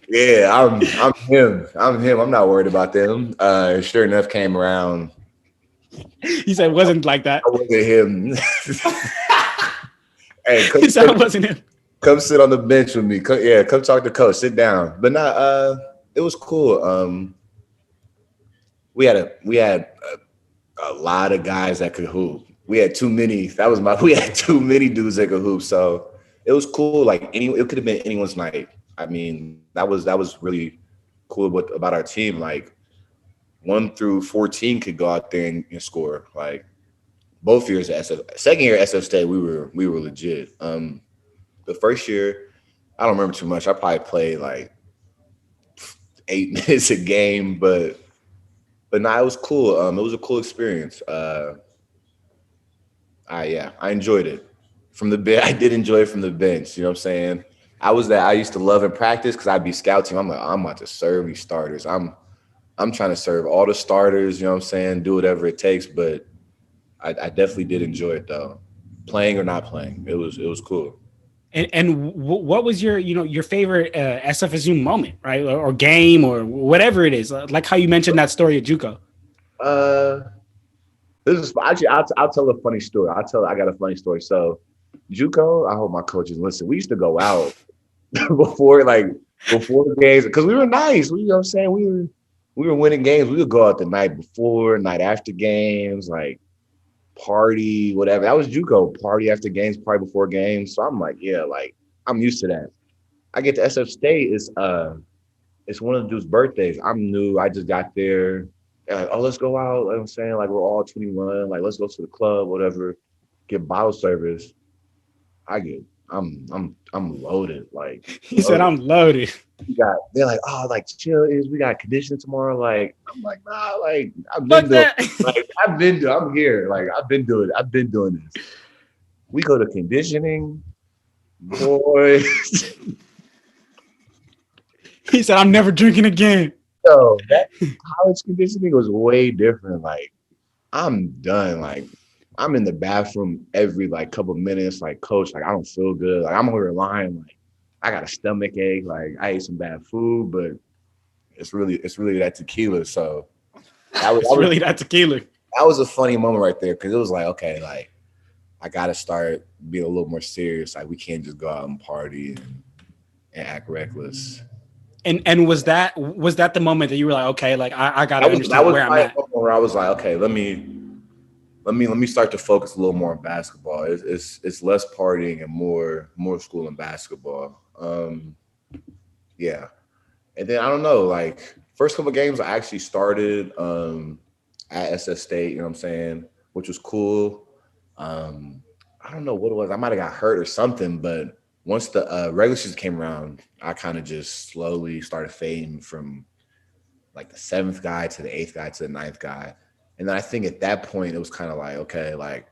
yeah, I'm him. I'm not worried about them. Sure enough, came around. He said it wasn't like that. I wasn't him. Hey, he said it wasn't him. Come sit on the bench with me. Come talk to coach. Sit down. But not. It was cool. We had a lot of guys that could hoop. We had too many. We had too many dudes that could hoop. So it was cool. Like, it could have been anyone's night. I mean, that was really cool about our team. Like, 1 through 14 could go out there and score. Like both years at SF. Second year at SF State, we were legit. The first year, I don't remember too much. I probably played like 8 minutes a game, but nah, it was cool. It was a cool experience. I enjoyed it. From the bench, I did enjoy it from the bench. You know what I'm saying? I used to love in practice because I'd be scouting. I'm like, I'm about to serve these starters. I'm trying to serve all the starters. You know what I'm saying? Do whatever it takes. But I definitely did enjoy it though, playing or not playing. It was cool. And what was your favorite SFSU moment, right, or game, or whatever it is, like how you mentioned that story at JUCO? This is actually I'll tell a funny story. I got a funny story. So JUCO, I hope my coaches listen. We used to go out before the games because we were nice. You know what I'm saying? We were winning games. We would go out the night before, night after games, like party, whatever. That was JUCO, party after games, party before games. So I'm like, yeah, like I'm used to that. I get to SF State, it's one of the dudes' birthdays. I'm new. I just got there. Like, oh, let's go out. Like I'm saying, like we're all 21. Like let's go to the club, whatever. Get bottle service. I'm loaded. Like he said, I'm loaded. They're like, oh, like chill we got conditioning tomorrow. Like I'm like, nah, like I've been doing like I'm here. Like I've been doing this. We go to conditioning, boy. He said, I'm never drinking again. So that college conditioning was way different. Like I'm done. Like I'm in the bathroom every like couple minutes. Like coach, like I don't feel good. Like I'm over here lying. Like I got a stomach ache. Like I ate some bad food, but it's really that tequila. So that tequila. That was a funny moment right there because it was like, okay, like I gotta start being a little more serious. Like we can't just go out and party and act reckless. And was that the moment that you were like, okay, like I gotta understand where I'm at? Where I was like, okay, let me start to focus a little more on basketball. It's less partying and more school and basketball. Yeah. And then I don't know, like first couple of games I actually started at SF State, you know what I'm saying, which was cool. I don't know what it was. I might have got hurt or something, but once the regular season came around, I kind of just slowly started fading from like the 7th guy to the 8th guy to the 9th guy. And then I think at that point it was kind of like, okay, like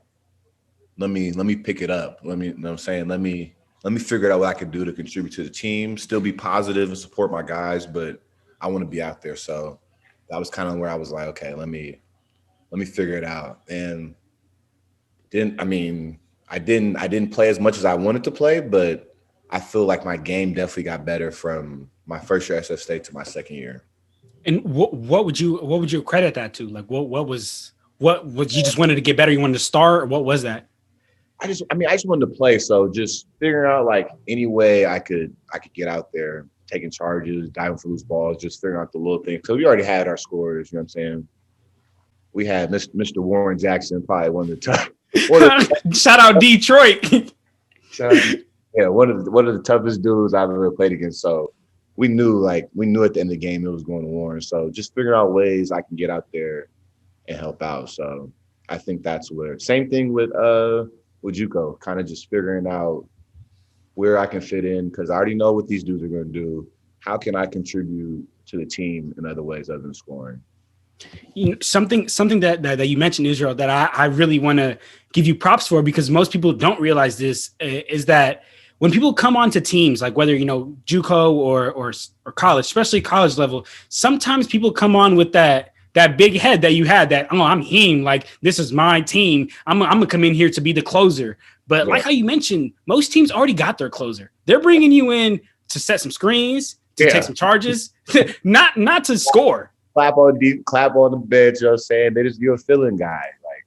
let me pick it up. You know what I'm saying? Let me figure out what I could do to contribute to the team, still be positive and support my guys, but I want to be out there. So that was kind of where I was like, okay, let me figure it out. And I didn't play as much as I wanted to play, but I feel like my game definitely got better from my first year at SF State to my second year. And what would you credit that to? Like what was you just wanted to get better? You wanted to start? Or what was that? I just wanted to play. So just figuring out like any way I could get out there, taking charges, diving for loose balls, just figuring out the little things. So we already had our scorers, you know what I'm saying? We had Mr. Warren Jackson, probably one of the tough. Shout out Detroit. Yeah, one of the toughest dudes I've ever played against. So we knew at the end of the game it was going to Warren. So just figuring out ways I can get out there and help out. So I think that's where. Same thing with JUCO, kind of just figuring out where I can fit in because I already know what these dudes are going to do. How can I contribute to the team in other ways other than scoring? You know, something that you mentioned, Israel, that I really want to give you props for because most people don't realize this is that when people come onto teams, like whether, JUCO or college, especially college level, sometimes people come on with that big head that you had that, oh, I'm him, like this is my team. I'm gonna come in here to be the closer. But like how you mentioned, most teams already got their closer. They're bringing you in to set some screens, to take some charges, not to score. Clap on the bench, you know what I'm saying? You're a filling guy. Like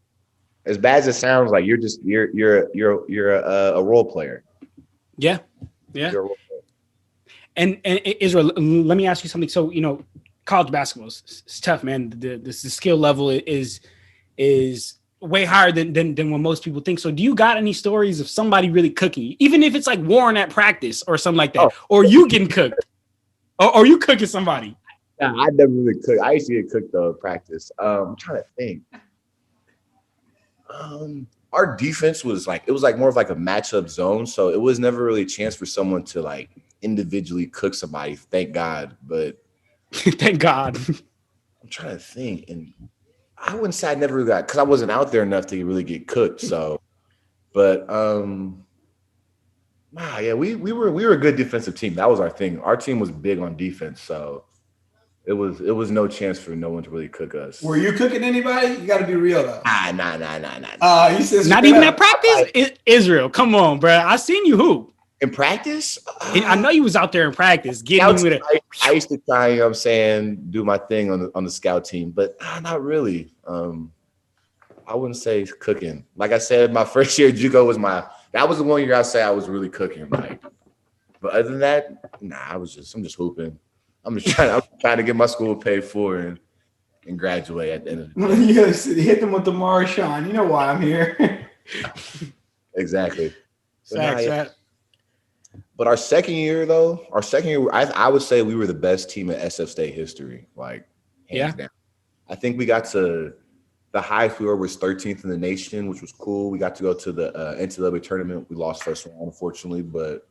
as bad as it sounds, like you're a role player. Yeah. And Israel, let me ask you something. So, college basketball is tough, man. The skill level is way higher than what most people think. So do you got any stories of somebody really cooking you? Even if it's like Warren at practice or something like that, or you getting cooked or you cooking somebody? Nah, I never really cooked. I used to get cooked though in practice. I'm trying to think. Our defense was like it was like more of like a matchup zone, so it was never really a chance for someone to like individually cook somebody. Thank God, but Thank God. I'm trying to think, and I wouldn't say I never really got because I wasn't out there enough to really get cooked. So, but yeah, we were a good defensive team. That was our thing. Our team was big on defense, so it was no chance for no one to really cook us. Were you cooking anybody? You got to be real though. Nah. You said Not even at practice. Israel, come on, bro. I seen you hoop. In practice, I know you was out there in practice getting with it. I used to try, you know what I'm saying, do my thing on the scout team, but not really. I wouldn't say cooking. Like I said, my first year at JUCO was the 1 year I say I was really cooking. Like, but other than that, I'm just hooping. I'm trying to get my school paid for and graduate at the end of the day. You hit them with the Marshawn. You know why I'm here. Exactly. Facts. But our second year, I would say we were the best team in SF State history. Like, hands down. I think we got to the highest we were was 13th in the nation, which was cool. We got to go to the NCAA tournament. We lost first round, unfortunately, but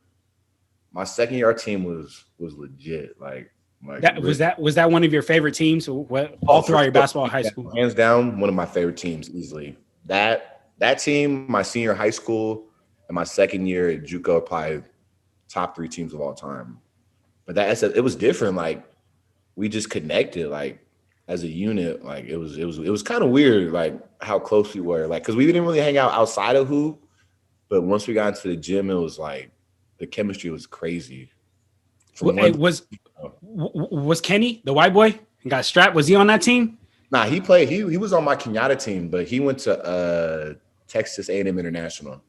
my second year, our team was legit. Like was that one of your favorite teams? All throughout your basketball high school, hands down, one of my favorite teams easily. That team, my senior high school, and my second year at JUCO are probably top 3 teams of all time. But it was different. Like we just connected, like as a unit. Like it was kind of weird, like how close we were. Like because we didn't really hang out outside of hoop, but once we got into the gym, it was like the chemistry was crazy. Was Kenny the white boy got strapped? Was he on that team? Nah, he played. He was on my Kenyatta team, but he went to Texas A&M International.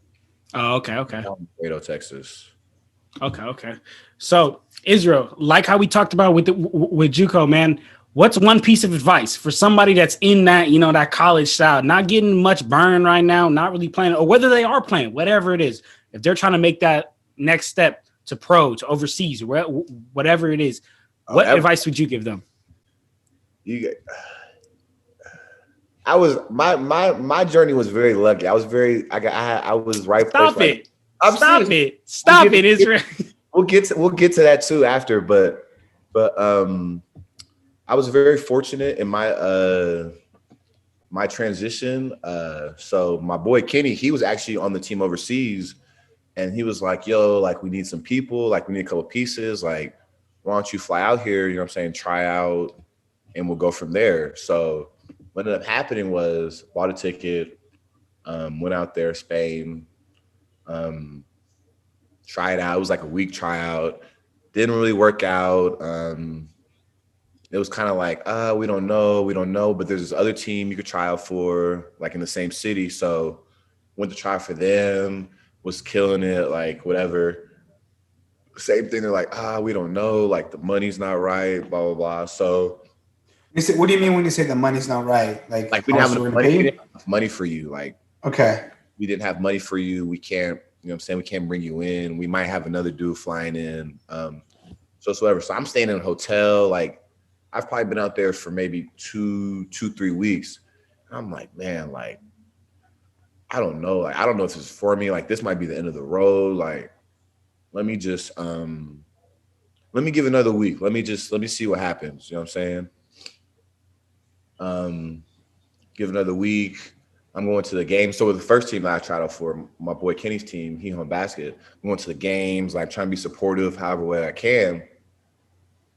Oh, okay. Laredo, Texas. Okay. So Israel, like how we talked about with JUCO, man, what's one piece of advice for somebody that's in that, that college style, not getting much burn right now, not really playing, or whether they are playing, whatever it is, if they're trying to make that next step to pro, to overseas, whatever it is, what advice would you give them? My journey was very lucky. I was right. Stop it, Israel. We'll get to that too after, but I was very fortunate in my my transition. So my boy Kenny, he was actually on the team overseas, and he was like, "Yo, like we need some people, like we need a couple pieces, like why don't you fly out here? You know what I'm saying? Try out, and we'll go from there." So what ended up happening was bought a ticket, went out there, Spain, tried out. It was like a week tryout. Didn't really work out. It was kind of like, we don't know, but there's this other team you could try out for, like in the same city. So went to try for them, was killing it, like whatever. Same thing, they're like, we don't know, like the money's not right, blah, blah, blah. So what do you mean when you say the money's not right? Like we didn't have enough money for you. Like, okay, we didn't have money for you. We can't, you know what I'm saying? We can't bring you in. We might have another dude flying in. So whatever. So I'm staying in a hotel. Like I've probably been out there for maybe 3 weeks. And I'm like, man, like, I don't know. Like, I don't know if this is for me. Like, this might be the end of the road. Like, let me just, let me give another week. Let me see what happens. You know what I'm saying? Give another week. I'm going to the game. So with the first team that I tried out for, my boy Kenny's team, he on basket. I'm going to the games, like trying to be supportive however way I can.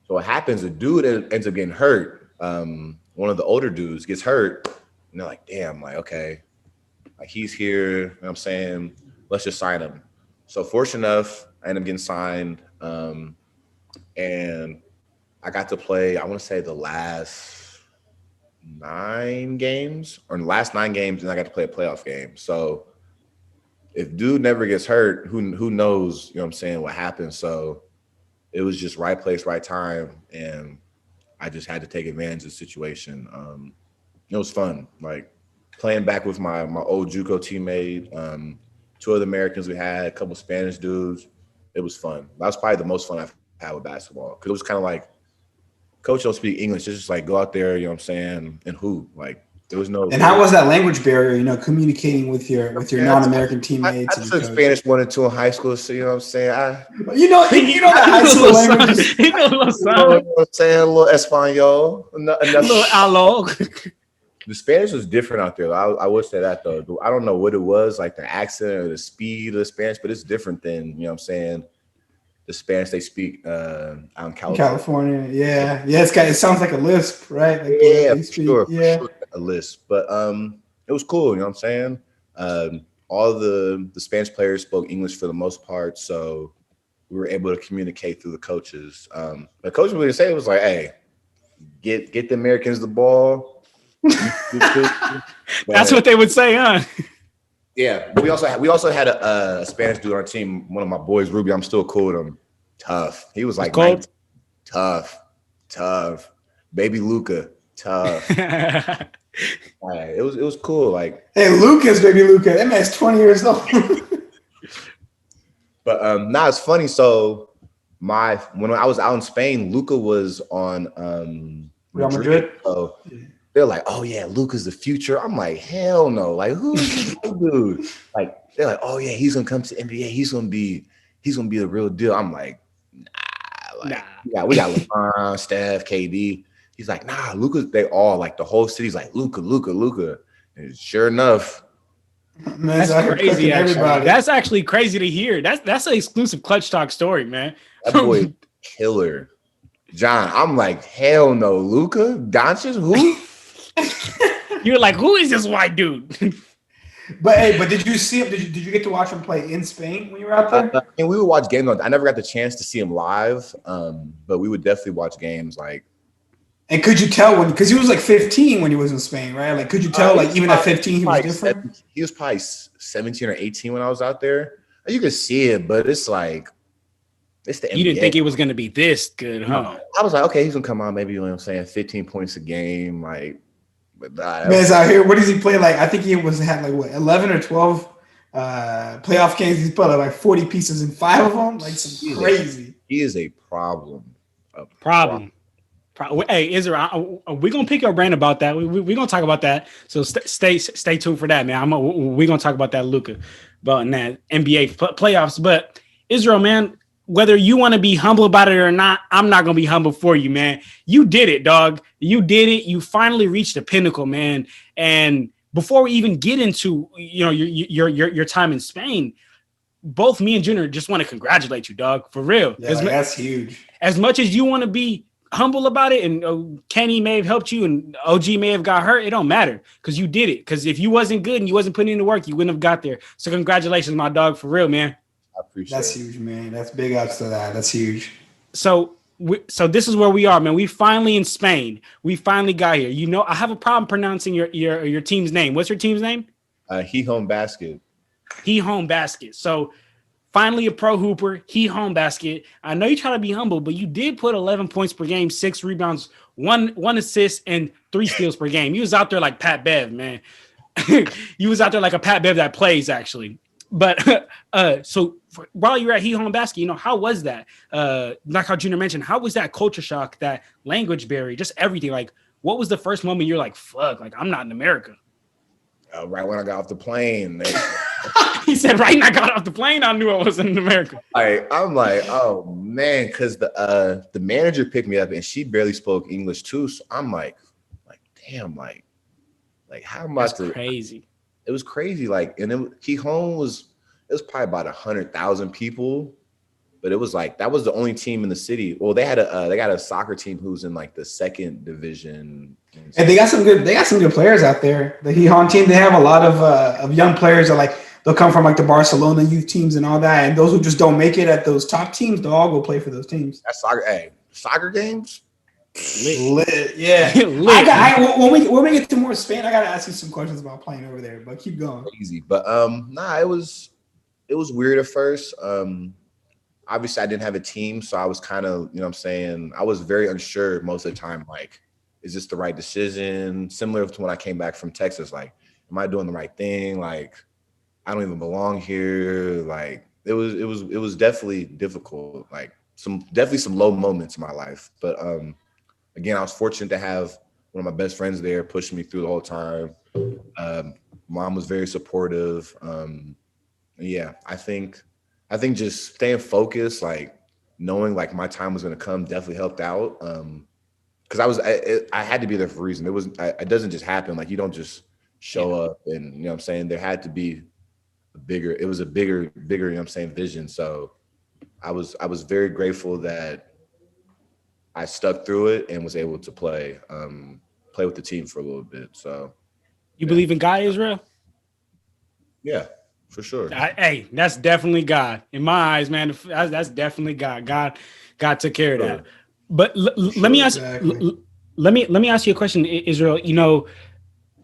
So what happens, a dude ends up getting hurt. One of the older dudes gets hurt. And they're like, damn, like, okay. Like he's here, you know what I'm saying? Let's just sign him. So fortunate enough, I ended up getting signed. And I got to play, I want to say the last 9 games, or in the last 9 games, and I got to play a playoff game. So if dude never gets hurt, who knows, you know what I'm saying, what happens. So it was just right place, right time. And I just had to take advantage of the situation. It was fun. Like playing back with my old JUCO teammate, 2 other Americans we had, a couple Spanish dudes. It was fun. That was probably the most fun I've had with basketball. Cause it was kind of like, coach don't speak English. It's just like go out there, you know what I'm saying, and hoop. Like there was no. And how was that language barrier? communicating with your non-American teammates. I and took your coach? Spanish 1 and 2 in high school, so you know what I'm saying. The high school language. He know a little You know something. what I'm saying, a little Espanol. A little allo. The Spanish was different out there. I would say that though. I don't know what it was, like the accent or the speed of the Spanish, but it's different than you know what I'm saying. The Spanish they speak out in California, yeah. It sounds like a lisp, right? Like Yeah, they for speak. sure, Yeah. for sure, a list. But it was cool, you know what I'm saying? All the Spanish players spoke English for the most part, so we were able to communicate through the coaches. The coach really said it was like, hey, get the Americans the ball. That's what they would say, huh? Yeah, we also had a Spanish dude on our team. One of my boys, Ruby. I'm still cool with him. Tough. He was like cold? 19. Tough. Baby Luca, tough. It was cool. Like, Hey, baby Luca. That man's 20 years old. but now it's funny. So when I was out in Spain, Luca was on Real Madrid. So they're like, oh yeah, Luca's the future. I'm like, hell no. Like, who's this dude? Like, they're like, oh yeah, he's gonna come to NBA. He's gonna be the real deal. I'm like, nah. Like, Nah. we got LeBron, Steph, KD. He's like, nah, Luca. They all like the whole city's like Luca. And sure enough, Man, That's out here crazy. cooking Actually, everybody. that's actually crazy to hear. That's an exclusive Clutch Talk story, man. that boy killer. John, I'm like, hell no, Luca Doncic, who? You're like, who is this white dude? But did you see him? Did you get to watch him play in Spain when you were out there? And we would watch games. I never got the chance to see him live, but we would definitely watch games. Like, And could you tell because he was like 15 when he was in Spain, right? Like, could you tell like even at 15 he was different? He was probably 17 or 18 when I was out there. You could see it, but it's like it's the NBA. You didn't think it was gonna be this good, huh? I was like, okay, he's gonna come on, maybe you know what I'm saying, 15 points a game, like. But nah, Man's out here. What does he play like? I think he had like what 11 or 12 playoff games. He's put like 40 pieces in 5 of them. Like some crazy. He is a problem. Hey, Israel, we're gonna pick your brain about that. We're gonna talk about that. So stay tuned for that, man. We're gonna talk about that, Luka, about that NBA playoffs. But Israel, man, whether you want to be humble about it or not, I'm not gonna be humble for you, man. You did it, dog. You did it. You finally reached the pinnacle, man. And before we even get into your time in Spain, both me and Junior just want to congratulate you, dog, for real. Yeah, that's huge. As much as you want to be humble about it, and Kenny may have helped you, and OG may have got hurt, it don't matter because you did it. Because if you wasn't good and you wasn't putting in the work, you wouldn't have got there. So congratulations, my dog, for real, man. I appreciate That's huge, man. That's big ups to that. That's huge. So this is where we are, man. We finally in Spain. We finally got here. You know, I have a problem pronouncing your team's name. What's your team's name? He-Home Basket. He-Home Basket. So finally a pro hooper, He-Home Basket. I know you try to be humble, but you did put 11 points per game, 6 rebounds, one assist, and 3 steals per game. You was out there like Pat Bev, man. You was out there like a Pat Bev that plays, actually. But while you were at He-Home Basket, you know, how was that? Like how Junior mentioned, how was that culture shock, that language barrier, just everything? Like, what was the first moment you're like, fuck, like I'm not in America? Right when I got off the plane. He said, right when I got off the plane, I knew I wasn't in America. I'm like, oh man, because the manager picked me up and she barely spoke English too. So I'm like, damn, like how much? That's crazy. It was crazy. Like, and He-Home was probably about 100,000 people, but it was like that was the only team in the city. Well, they got a soccer team who's in like the 2nd division. And they got some good players out there. The He-Home team, they have a lot of young players that like they'll come from like the Barcelona youth teams and all that. And those who just don't make it at those top teams, they'll all go play for those teams. That's soccer. Hey, soccer games. Lit. Yeah. Lit. When we get to more Spain, I gotta ask you some questions about playing over there. But keep going. Easy, but it was weird at first. Obviously, I didn't have a team, so I was kind of, you know what I'm saying, I was very unsure most of the time. Like, is this the right decision? Similar to when I came back from Texas, like, am I doing the right thing? Like, I don't even belong here. Like, it was definitely difficult. Like, definitely some low moments in my life, but again, I was fortunate to have one of my best friends there pushing me through the whole time. Mom was very supportive. Yeah, I think just staying focused, like knowing like my time was going to come, definitely helped out. Because I had to be there for a reason. It doesn't just happen. Like you don't just show up, and you know what I'm saying. There had to be it was a bigger, you know what I'm saying, vision. So I was very grateful that I stuck through it and was able to play with the team for a little bit. So You yeah, believe in God, Israel? yeah, for sure. Hey, that's definitely God in my eyes, man. That's definitely God. God took care of Sure. that. But let me ask. Exactly. Let me ask you a question, Israel. You know,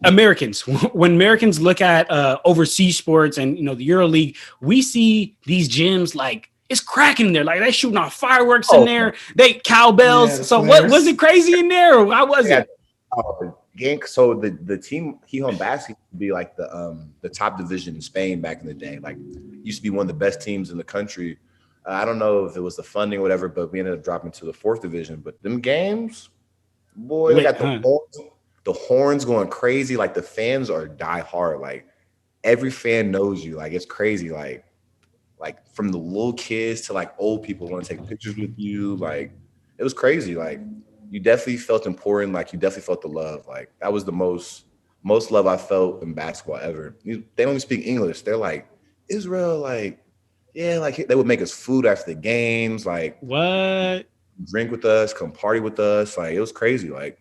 Americans, when Americans look at overseas sports and the Euro League, we see these gyms like it's cracking in there, like they shooting off fireworks in Oh, there, they Yeah, cowbells. the So what was flares. it crazy in there? Or how was yeah. it? Gang. So the team Gijón Basket used to be like the top division in Spain back in the day. Like used to be one of the best teams in the country. I don't know if it was the funding or whatever, but we ended up dropping to the fourth division. But them games, boy, they Lit, got huh? the horns going crazy. Like the fans are die hard. Like every fan knows you. Like it's crazy. Like from the little kids to like old people want to take pictures with you. Like it was crazy. Like you definitely felt important. Like you definitely felt the love. Like that was the most love I felt in basketball ever. They don't even speak English. They're like Israel. Like yeah, like they would make us food after the games. Like What? drink with us, come party with us. Like it was crazy. Like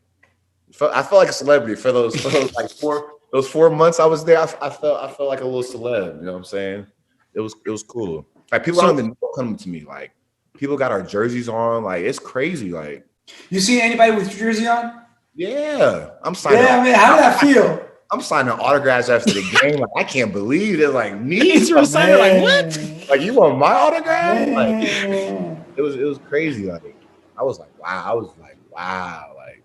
I felt like a celebrity for those like 4 months I was there. I felt like a little celeb. You know what I'm saying? It was cool. Like people don't So even know coming to me. Like people got our jerseys on. Like it's crazy. Like You see anybody with your jersey on? yeah, I'm signing. Yeah, I mean, how did that feel? I'm signing autographs after the game. Like I can't believe it. Like me. Israel Sander, like what? Like you want my autograph? Like Man. it was crazy. Like I was like wow. I was like wow. Like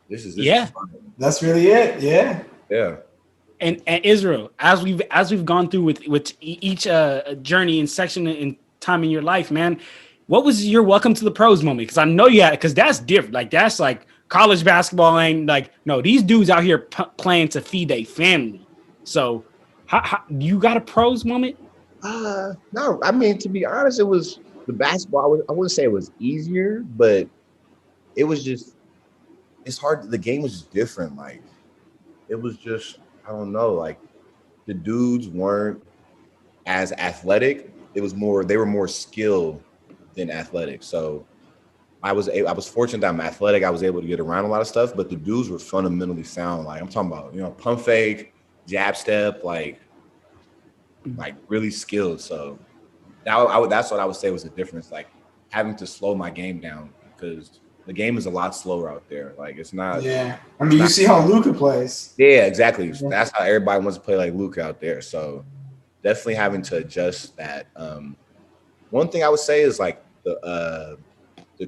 this is Yeah. fun. That's really it. Yeah. Yeah. And Israel, as we've gone through with each journey and section and time in your life, man, what was your welcome to the pros moment? Because I know you had, because that's different. Like that's like college basketball ain't like no, these dudes out here playing to feed their family. So, how you got a pros moment? No, I mean to be honest, it was the basketball. I wouldn't say it was easier, but it was just it's hard. The game was just different. Like it was just I don't know. Like the dudes weren't as athletic. It was more they were more skilled than athletic. So I was fortunate that I'm athletic. I was able to get around a lot of stuff, but the dudes were fundamentally sound. Like I'm talking about, pump fake, jab step, like really skilled. So that's what I would say was the difference. Like having to slow my game down because the game is a lot slower out there. Like it's not. Yeah. I mean, you see how Luca plays. Yeah, exactly. That's how everybody wants to play like Luka out there. So definitely having to adjust that. One thing I would say is like the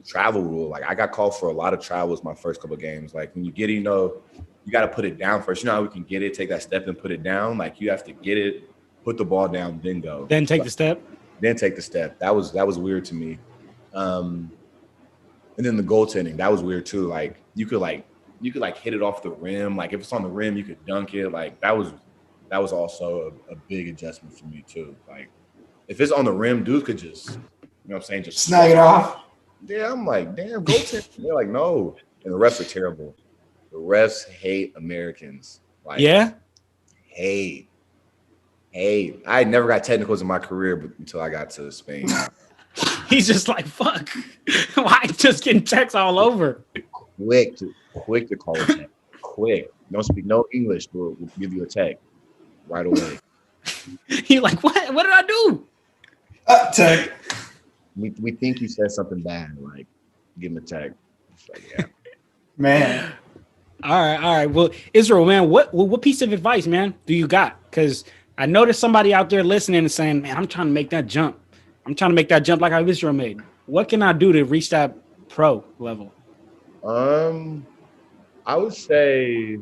travel rule. Like I got called for a lot of travels my first couple of games. Like when you get it, you got to put it down first. You know how we can get it, take that step and put it down. Like you have to get it, put the ball down, then go. Then take the step. Then take the step. That was weird to me. And then the goaltending, that was weird too. Like you could hit it off the rim. Like if it's on the rim, you could dunk it. Like that was also a big adjustment for me too. Like if it's on the rim, dude could just, what I'm saying, just Snag it off. Yeah, I'm like, damn, goaltending. They're like, no. And the refs are terrible. The refs hate Americans. Like, Yeah. hate. I never got technicals in my career until I got to Spain. He's just like, fuck. Why just getting texts all over? quick to call a tech. Quick. Don't speak no English. We'll give you a tech right away. He like, what? What did I do? Tech. We think you said something bad. Like, give him a tech. It's like, yeah. Man. All right. Well, Israel, man, what piece of advice, man, do you got? Because I know there's somebody out there listening and saying, man, I'm trying to make that jump. I'm trying to make that jump like how Israel made. What can I do to reach that pro level? I would say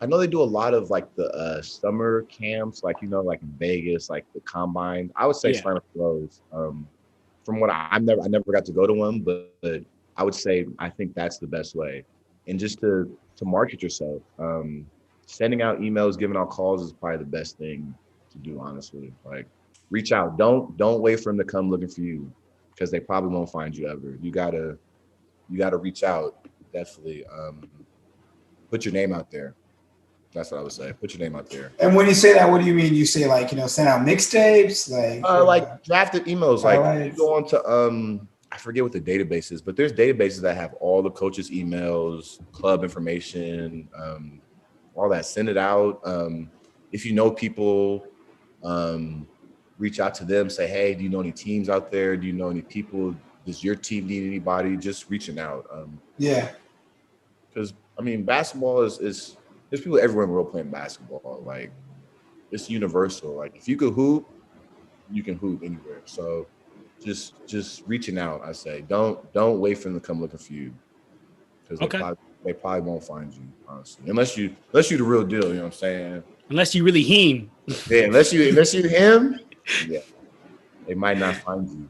I know they do a lot of like the summer camps, like like in Vegas, like the combine. I would say Yeah. sign up for those. From what I never got to go to one, but I would say I think that's the best way. And just to market yourself. Sending out emails, giving out calls is probably the best thing to do, honestly. Like reach out. Don't wait for them to come looking for you because they probably won't find you ever. You gotta reach out, definitely. Put your name out there. That's what I would say. Put your name out there. And when you say that, what do you mean? You say like, send out mixtapes, like drafted emails. Like highlights. you go on to I forget what the database is, but there's databases that have all the coaches' emails, club information, all that. Send it out. If you know people, reach out to them. Say, hey, do you know any teams out there? Do you know any people? Does your team need anybody? Just reaching out. Yeah. Because I mean, basketball is there's people everywhere in the world playing basketball. Like it's universal. Like if you could hoop, you can hoop anywhere. So just reaching out. I say don't wait for them to come looking for you because they probably won't find you, honestly, unless you the real deal. You know what I'm saying? Unless you really him. Yeah, unless you him. Yeah, they might not find you.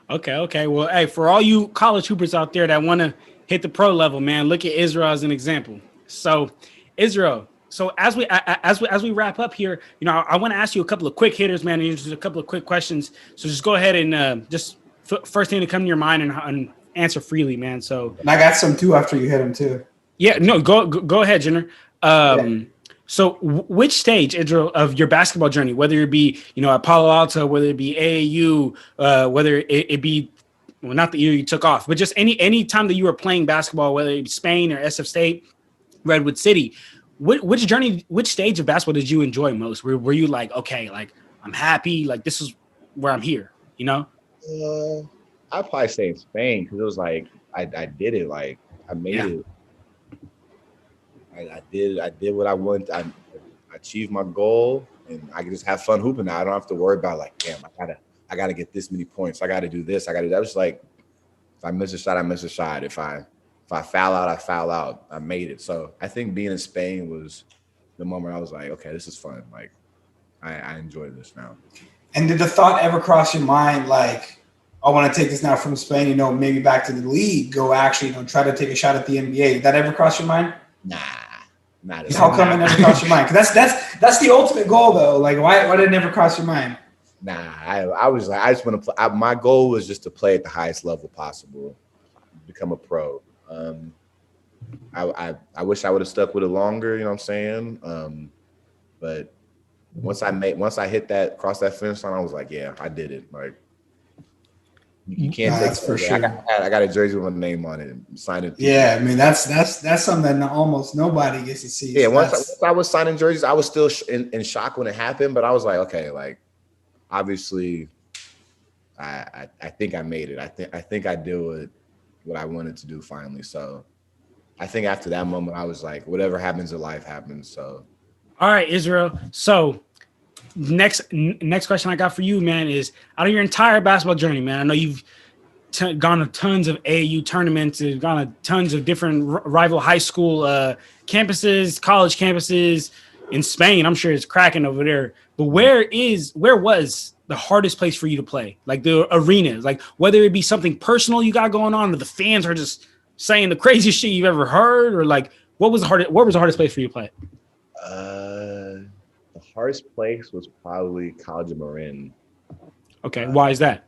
Okay. Well, hey, for all you college hoopers out there that want to hit the pro level, man, look at Israel as an example. So, Israel. So as we wrap up here, I want to ask you a couple of quick hitters, man, and just a couple of quick questions. So just go ahead and just first thing to come to your mind and answer freely, man. So and I got some too after you hit them too. Yeah, no, go ahead, Jenner. So which stage, Israel, of your basketball journey, whether it be at Palo Alto, whether it be AAU, whether it be not the year you took off, but just any time that you were playing basketball, whether it be Spain or SF State, Redwood City. Which stage of basketball did you enjoy most? Were you like, okay, like I'm happy, like this is where I'm here, I'd probably say in Spain because it was like I did it, like I made it. I did what I wanted. I achieved my goal, and I can just have fun hooping now. I don't have to worry about like, damn, I gotta get this many points. I gotta do this. I gotta do that. It's like if I miss a shot, I miss a shot. If I foul out, I foul out. I made it. So I think being in Spain was the moment I was like, okay, this is fun. Like I enjoy this now. And did the thought ever cross your mind, like, I want to take this now from Spain, maybe back to the league, go actually, try to take a shot at the NBA? Did that ever cross your mind? Nah, not at all. How come it never crossed your mind? Because that's the ultimate goal, though. Like, why did it never cross your mind? Nah, I was like, I just want to play. My goal was just to play at the highest level possible, become a pro. I wish I would have stuck with it longer, you know what I'm saying? But once I hit that, cross that finish line, I was like, yeah, I did it. Like you can't take for sure. I got a jersey with my name on it, signed it. Yeah, I mean that's something that almost nobody gets to see. Yeah, once I was signing jerseys, I was still in shock when it happened, but I was like, okay, like obviously, I think I made it. I think I did what I wanted to do finally. So I think after that moment, I was like, whatever happens in life happens. So, all right, Israel. So next question I got for you, man, is out of your entire basketball journey, man, I know you've gone to tons of AAU tournaments, you've gone to tons of different rival high school campuses, college campuses in Spain. I'm sure it's cracking over there. But where was the hardest place for you to play? Like the arenas, like whether it be something personal you got going on, or the fans are just saying the craziest shit you've ever heard, or like what was the hardest place for you to play? The hardest place was probably College of Marin. Okay, why is that?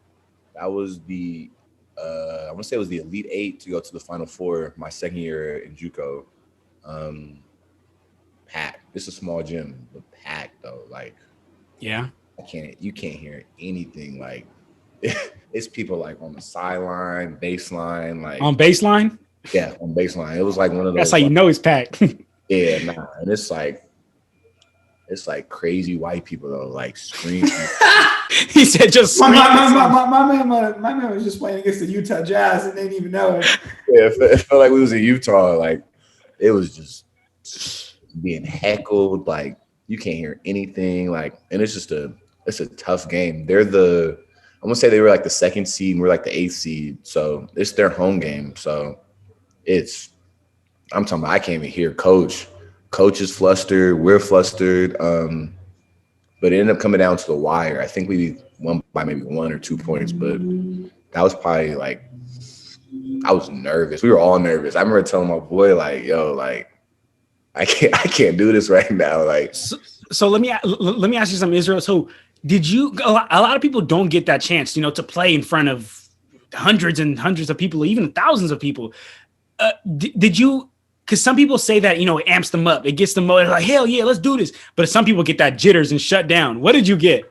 That was the I want to say it was the Elite Eight to go to the Final Four my second year in JUCO. Packed. It's a small gym, but packed though. Like, yeah, you can't hear anything. Like, it's people like on the sideline, baseline, like on baseline. Yeah, on baseline. It was like one of those. That's how you know it's packed. Yeah, nah, and it's like crazy white people though, like screaming. He said, "Just my man was just playing against the Utah Jazz and they didn't even know it." Yeah, it felt like we was in Utah. Like it was just being heckled. Like you can't hear anything. Like, and it's a tough game. I'm gonna say they were like the second seed, and we're like the 8th seed. So it's their home game. So I'm talking about I can't even hear coach. Coach is flustered. We're flustered. But it ended up coming down to the wire. I think we won by maybe 1 or 2 points, but that was probably like, was nervous. We were all nervous. I remember telling my boy, like, yo, like, I can't do this right now. Like, so let me ask you something, Israel. So did you? A lot of people don't get that chance, to play in front of hundreds and hundreds of people, even thousands of people. Did you? Because some people say that it amps them up, it gets them like, hell yeah, let's do this. But some people get that jitters and shut down. What did you get?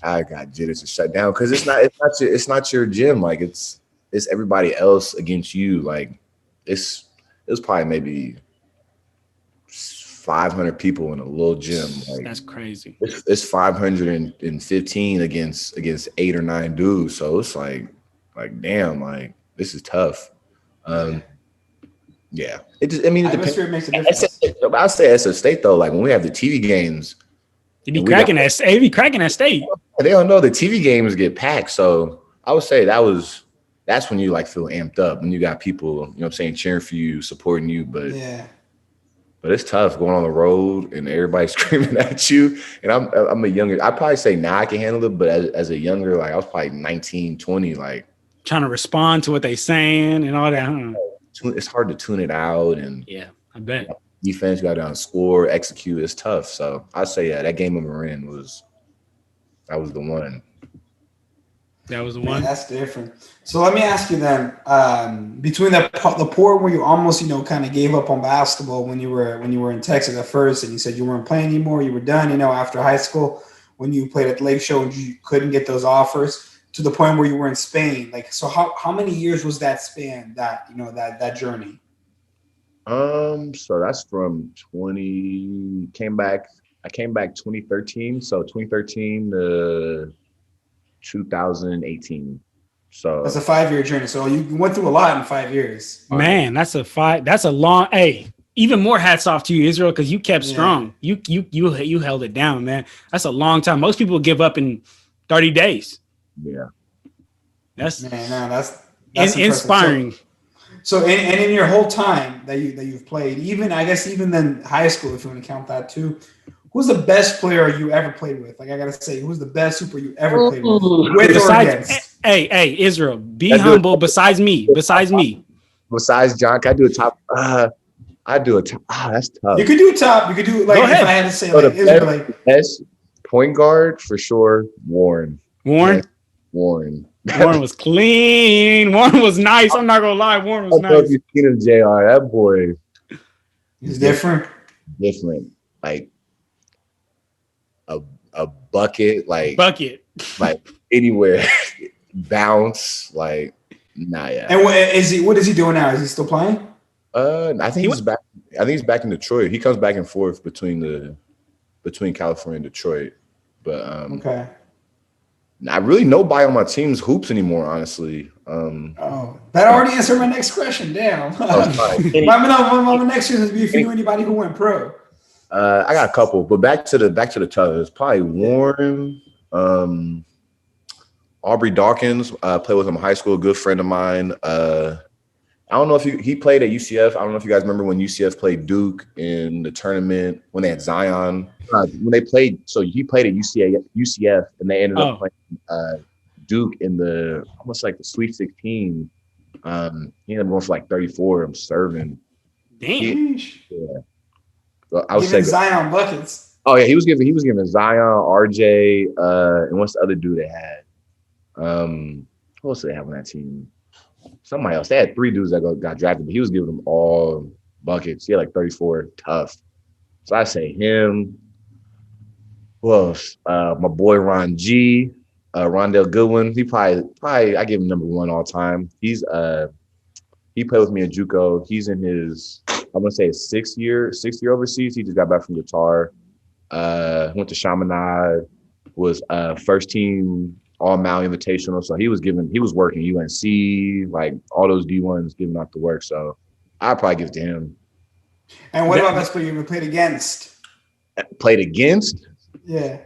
I got jitters and shut down because it's not your gym. Like it's everybody else against you. Like it was probably maybe 500 people in a little gym. Like, that's crazy. It's 515 against 8 or 9 dudes. So it's like damn, like this is tough. Yeah. It depends. Makes a difference. I'll say SF State though, like when we have the TV games, They be cracking that state. they don't know the TV games get packed. So I would say that's when you like feel amped up, when you got people, cheering for you, supporting you. But yeah. But it's tough going on the road and everybody screaming at you. And I'm a younger, I'd probably say now I can handle it, but as a younger, like I was probably 19, 20, like trying to respond to what they saying and all that. Huh? It's hard to tune it out. And yeah, I bet. Defense, got down, score, execute. It's tough. So I say, yeah, that game of Marin was the one. That was the one. That's different. So let me ask you then, between the point where you almost, kind of gave up on basketball when you were in Texas at first, and you said you weren't playing anymore, you were done, after high school, when you played at the Lake Show and you couldn't get those offers, to the point where you were in Spain. Like, so how many years was that span, that journey? So that's from I came back 2013. So 2013 to 2018. So that's a 5-year journey. So you went through a lot in 5 years. Man, that's a long, even more hats off to you, Israel, because you kept strong. You held it down, man. That's a long time. Most people give up in 30 days. Yeah. That's inspiring. So in your whole time that you've played, even then high school, if you want to count that too, who's the best player you ever played with? Like I gotta say, who's the best super you ever played with or against? Hey, Israel, be humble. Besides me. Besides John, can I do a top? I do a top. That's tough. You could do a top. You could do like, if I had to say, so like Israel, like best point guard for sure. Warren. Warren was clean. Warren was nice. I'm not gonna lie. Warren was nice. You've seen him, JR. That boy. He's different. Like a bucket. Like anywhere. Bounce. Like nah. Yeah. And what is he doing now? Is he still playing? I think he's back. I think he's back in Detroit. He comes back and forth between California and Detroit. But okay. I really nobody on my team's hoops anymore, honestly. That already answered my next question. Damn. My next question is if you knew anybody who went pro. I got a couple, but back to the tough. It's probably Warren, Aubrey Dawkins. Played with him in high school. A good friend of mine. I don't know if he played at UCF. I don't know if you guys remember when UCF played Duke in the tournament when they had Zion. When they played, so he played at UCF, and they ended up playing Duke in the almost like the Sweet 16. He ended up going for like 34. I'm serving. Damn. So I was giving Zion buckets. Oh yeah, he was giving Zion, RJ, and what's the other dude they had? Who else did they have on that team? Somebody else. They had 3 dudes that got drafted, but he was giving them all buckets. He had like 34. Tough. So I say him. Who else? My boy Ron G. Rondell Goodwin. He probably I give him number 1 all time. He played with me at JUCO. He's in his, I'm gonna say his 6th year overseas. He just got back from Qatar. Went to Chaminade. Was first team All Maui Invitational. So he was working UNC, like all those D1s giving out the work. So I'd probably give it to him. And what about best player you ever played against? Played against? Yeah.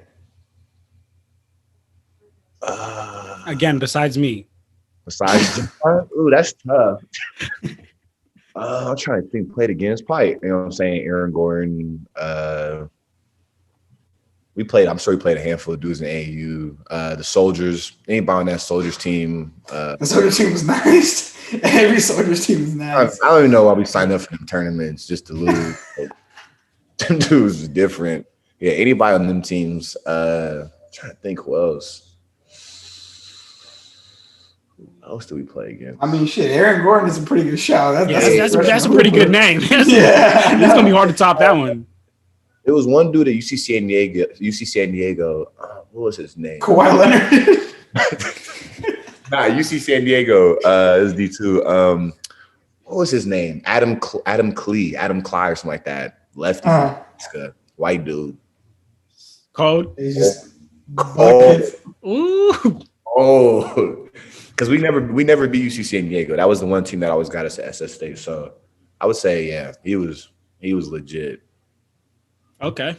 Again, besides me. Ooh, that's tough. I'm trying to think. Played against, probably, you know what I'm saying, Aaron Gordon. I'm sure we played a handful of dudes in AAU. The Soldiers, anybody on that Soldiers team. The Soldiers team was nice. Every Soldiers team is I nice. don't even know why we signed up for them tournaments just to lose. Them dudes is different. Yeah, anybody on them teams. Trying to think who else. Who else do we play against? I mean, shit, Aaron Gordon is a pretty good shout. That's a pretty good name. Yeah. It's gonna be hard to top that one. It was one dude at UC San Diego. What was his name? Kawhi Leonard. Nah, UC San Diego is D2. What was his name? Adam Clee or something like that. Lefty, white dude. Cold. He's just Cold. Ooh. Oh, because we never beat UC San Diego. That was the one team that always got us to SS State. So I would say, yeah, he was legit. Okay.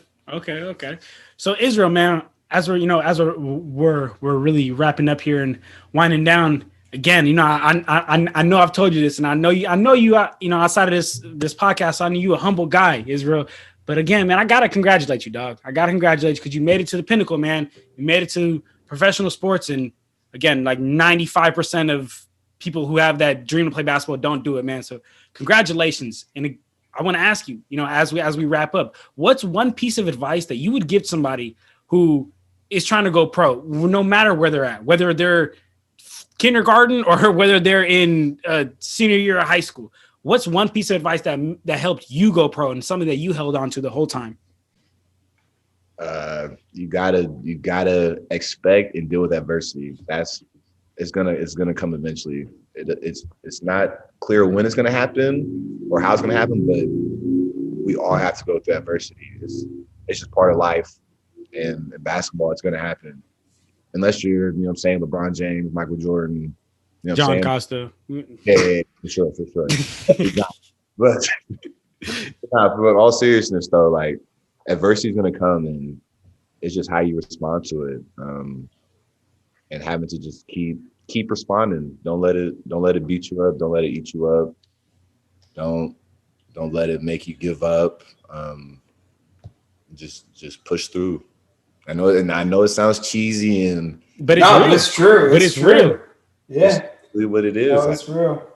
So Israel, man, as we're really wrapping up here and winding down again, I know I've told you this, and I know you outside of this podcast, I know you a humble guy, Israel. But again, man, I gotta congratulate you, dog. I gotta congratulate you because you made it to the pinnacle, man. You made it to professional sports, and again, like 95% of people who have that dream to play basketball don't do it, man. So congratulations. And I want to ask you, as we wrap up, what's one piece of advice that you would give somebody who is trying to go pro, no matter where they're at, whether they're kindergarten or whether they're in senior year of high school? What's one piece of advice that helped you go pro and something that you held on to the whole time? You gotta expect and deal with adversity. It's gonna come eventually. It's not clear when it's gonna happen or how it's gonna happen, but we all have to go through adversity. It's just part of life, and in basketball, it's gonna happen. Unless you're, LeBron James, Michael Jordan, John Costa. Yeah, for sure. But all seriousness though, like adversity is gonna come, and it's just how you respond to it, and having to just keep responding. Don't let it beat you up. Don't let it eat you up. Don't let it make you give up. Just push through. I know it sounds cheesy, but it's true. It's real. Yeah. What it is. No, it's real.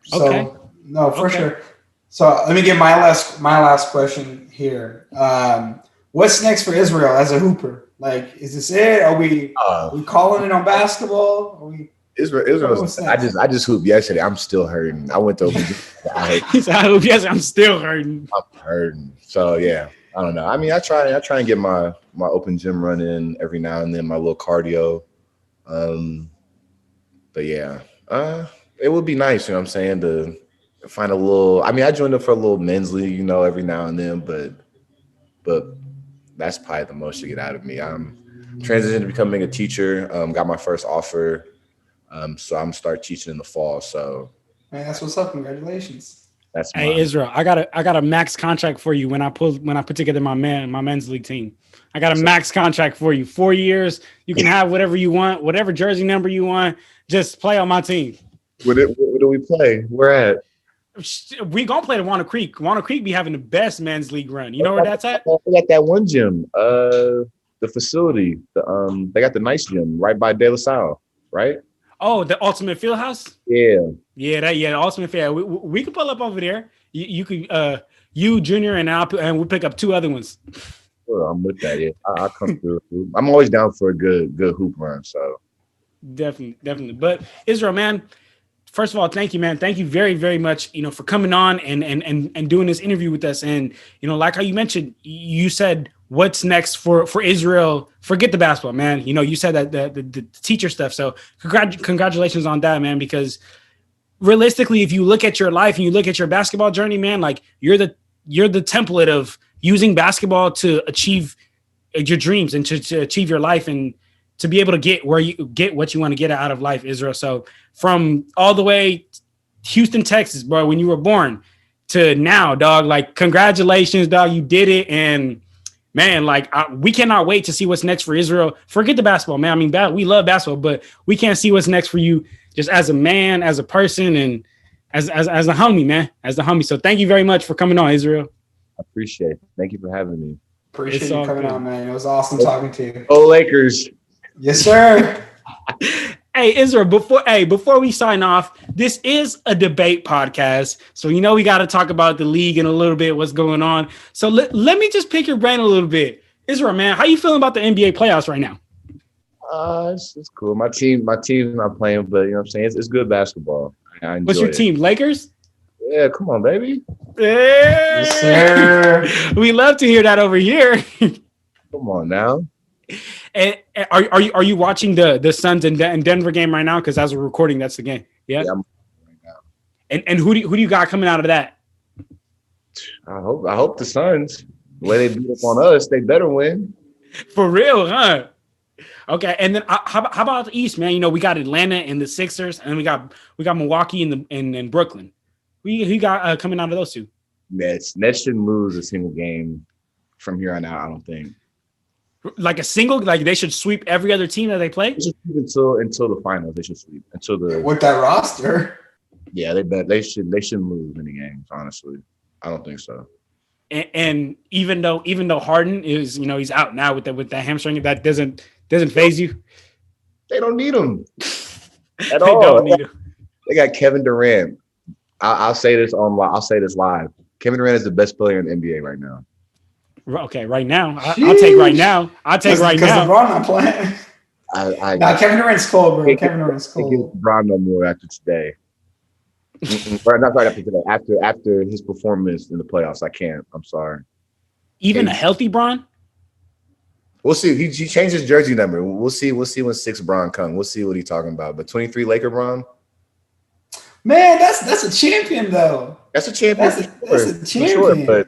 So, okay. No, for sure. So let me get my last question here. What's next for Israel as a hooper? Like, is this it? Are we calling it on basketball? Are we? Israel. I just hooped yesterday. I'm still hurting. I went to. I hoop yesterday. I'm still hurting. I'm hurting. So yeah, I don't know. I mean, I try and get my open gym run in every now and then, my little cardio. But yeah, it would be nice, you know what I'm saying, to find a little. I mean, I joined up for a little men's league, every now and then, but that's probably the most you get out of me. I'm transitioning to becoming a teacher. Got my first offer, so I'm start teaching in the fall. So, man, that's what's up. Congratulations. Hey, Israel, I got a max contract for you when I put together my men's league team. I got a max contract for you. 4 years. You can have whatever you want, whatever jersey number you want. Just play on my team. What do we play? Where at? We gonna play at Walnut Creek. Walnut Creek be having the best men's league run. You know where that's at? We got that one gym. The facility. They got the nice gym right by De La Salle, right? Oh, the Ultimate Fieldhouse? Yeah. The Ultimate Field. We could pull up over there. You could you, Junior, and we'll pick up two other ones. Well, I'm with that. Yeah, I'll come through. I'm always down for a good hoop run. So definitely. But Israel, man, first of all, thank you, man. Thank you very, very much, for coming on and doing this interview with us. And like how you mentioned, you said what's next for Israel. Forget the basketball, man. You said that the teacher stuff. So congratulations on that, man. Because realistically, if you look at your life and you look at your basketball journey, man, like you're the template of using basketball to achieve your dreams and to achieve your life and to be able to get what you want to get out of life, Israel. So from all the way Houston, Texas, bro, when you were born to now, dog, like congratulations, dog, you did it. And man, like we cannot wait to see what's next for Israel. Forget the basketball, man. I mean, we love basketball, but we can't see what's next for you just as a man, as a person, and as a homie, man, as the homie. So thank you very much for coming on, Israel. I appreciate it. Thank you for having me. Appreciate you coming on, man. It was awesome talking to you. Oh, Lakers. Yes, sir. Hey, Israel, before we sign off, this is a debate podcast. So, we got to talk about the league and a little bit what's going on. So let me just pick your brain a little bit. Israel, man, how you feeling about the NBA playoffs right now? It's cool. My team's not playing, but you know what I'm saying? It's good basketball. I enjoy What's your it. team? Lakers? Yeah, come on, baby. Hey! Yes, sir. We love to hear that over here. Come on now. And are you watching the Suns and Denver game right now? Because as we're recording, that's the game. Yeah. I'm right now. And who do you got coming out of that? I hope the Suns, the way they beat up on us, they better win. For real, huh? Okay. And then how about the East, man? We got Atlanta and the Sixers, and we got Milwaukee and Brooklyn. Who you got coming out of those two? Nets shouldn't lose a single game from here on out. I don't think. Like a single, like they should sweep every other team that they play. They should sweep until the finals. They should sweep until the. With that roster. Yeah, they shouldn't lose any games. Honestly, I don't think so. And even though Harden is, he's out now with that hamstring, that doesn't phase you. They don't need him at They all. don't need him. They got Kevin Durant. I'll say this live. Kevin Durant is the best player in the NBA right now. Okay, right now. I'll take right now. I'll take right now. Because LeBron not playing. Nah, Kevin Durant's cold, bro. Kevin Durant's I can't give cold. LeBron no more after today. Not right after today. After his performance in the playoffs, I can't. I'm sorry. Even a healthy Bron? We'll see. He changed his jersey number. We'll see when 6 Bron comes. We'll see what he's talking about. But 23 Laker Bron. Man, that's a champion though. That's a champion. That's a champion. Sure, but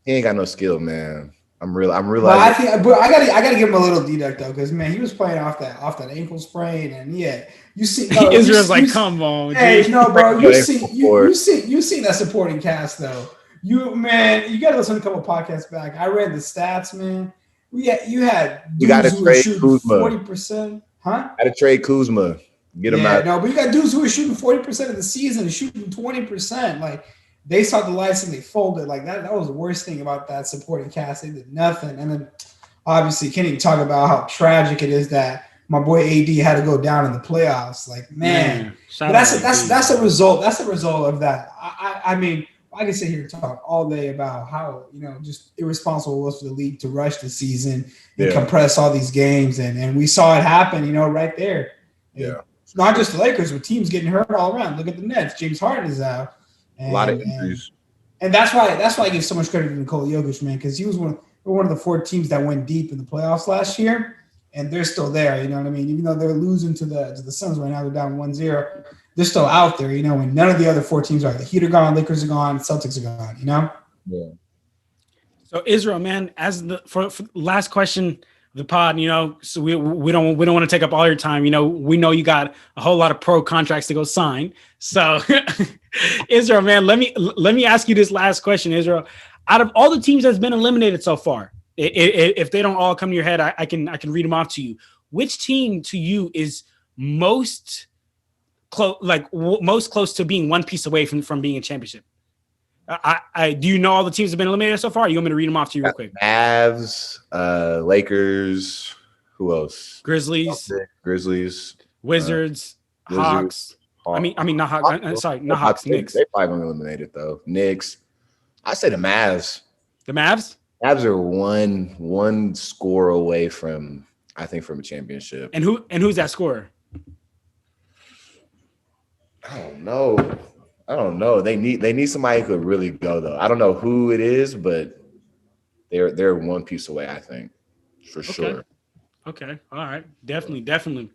he ain't got no skill, man. I'm realizing. But I gotta give him a little deduct though, because man, he was playing off that ankle sprain, and yeah, you see. No, Israel's like, come on, hey, dude. no, bro, you seen that supporting cast though. You gotta listen to a couple podcasts back. I read the stats, man. You gotta trade Kuzma. 40%, huh? Got to trade Kuzma. Get him out. No, but you got dudes who are shooting 40% of the season and shooting 20%. Like they saw the lights and they folded. Like that was the worst thing about that supporting cast. They did nothing. And then obviously can't even talk about how tragic it is that my boy AD had to go down in the playoffs. Like, man. But that's a result. That's a result of that. I mean, I can sit here and talk all day about how, just irresponsible it was for the league to rush the season and compress all these games. And we saw it happen, right there. Yeah. It's not just the Lakers, with teams getting hurt all around. Look at the Nets. James Harden is out. A lot of injuries. And that's why I give so much credit to Nikola Jokic, man, because he was one of the 4 teams that went deep in the playoffs last year, and they're still there. You know what I mean? Even though they're losing to the Suns right now, they're down 1-0. They're still out there, and none of the other 4 teams are. The Heat are gone, Lakers are gone, Celtics are gone. Yeah. So Israel, man, as for last question. The pod, so we don't want to take up all your time. We know you got a whole lot of pro contracts to go sign. So Israel, man, let me ask you this last question, Israel. Out of all the teams that's been eliminated so far, if they don't all come to your head, I can read them off to you. Which team to you is most close to being one piece away from being a championship? Do you know all the teams that have been eliminated so far? Or you want me to read them off to you real quick? Mavs, Lakers, who else? Grizzlies, Wizards, Hawks. I mean, not Hawks. Sorry, not Hawks. Knicks. They probably gonna eliminate it though. Knicks. I say the Mavs. The Mavs. Mavs are one score away from a championship. And who's that scorer? I don't know. They need somebody who could really go though. I don't know who it is, but they're one piece away, I think, for sure. Okay. All right. Definitely.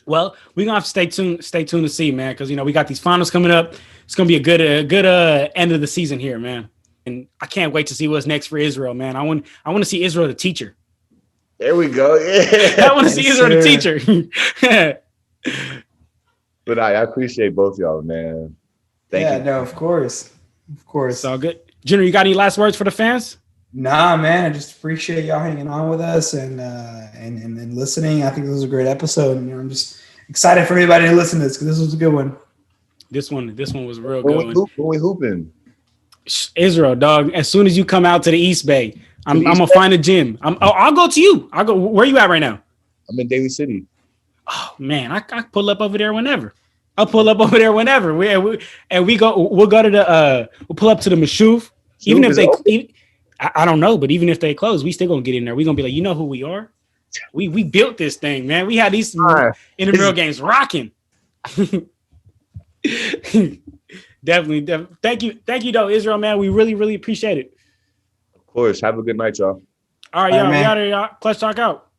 Well, we're gonna have to stay tuned to see, man, because we got these finals coming up. It's gonna be a good end of the season here, man. And I can't wait to see what's next for Israel, man. I want to see Israel the teacher. There we go. Yeah. I want to see Israel the teacher. But I appreciate both y'all, man. Thank you. No, of course. It's all good. Jenner, you got any last words for the fans? Nah, man. I just appreciate y'all hanging on with us and listening. I think this was a great episode. And I'm just excited for everybody to listen to this because this was a good one. This one was a real good one. When we hooping? Israel, dog. As soon as you come out to the East Bay, I'm gonna find a gym. I'll go to you. I'll go. Where you at right now? I'm in Daly City. Oh man, I pull up over there whenever. I'll pull up over there whenever. We'll go to the we'll pull up to the Mashouf. Even if they I don't know, but even if they close, we still gonna get in there. We gonna be like, you know who we are? We built this thing, man. We had these intramural games rocking. Definitely. Thank you though, Israel, man. We really appreciate it. Of course. Have a good night, y'all. All right, y'all. We out of here, y'all. Clutch Talk out.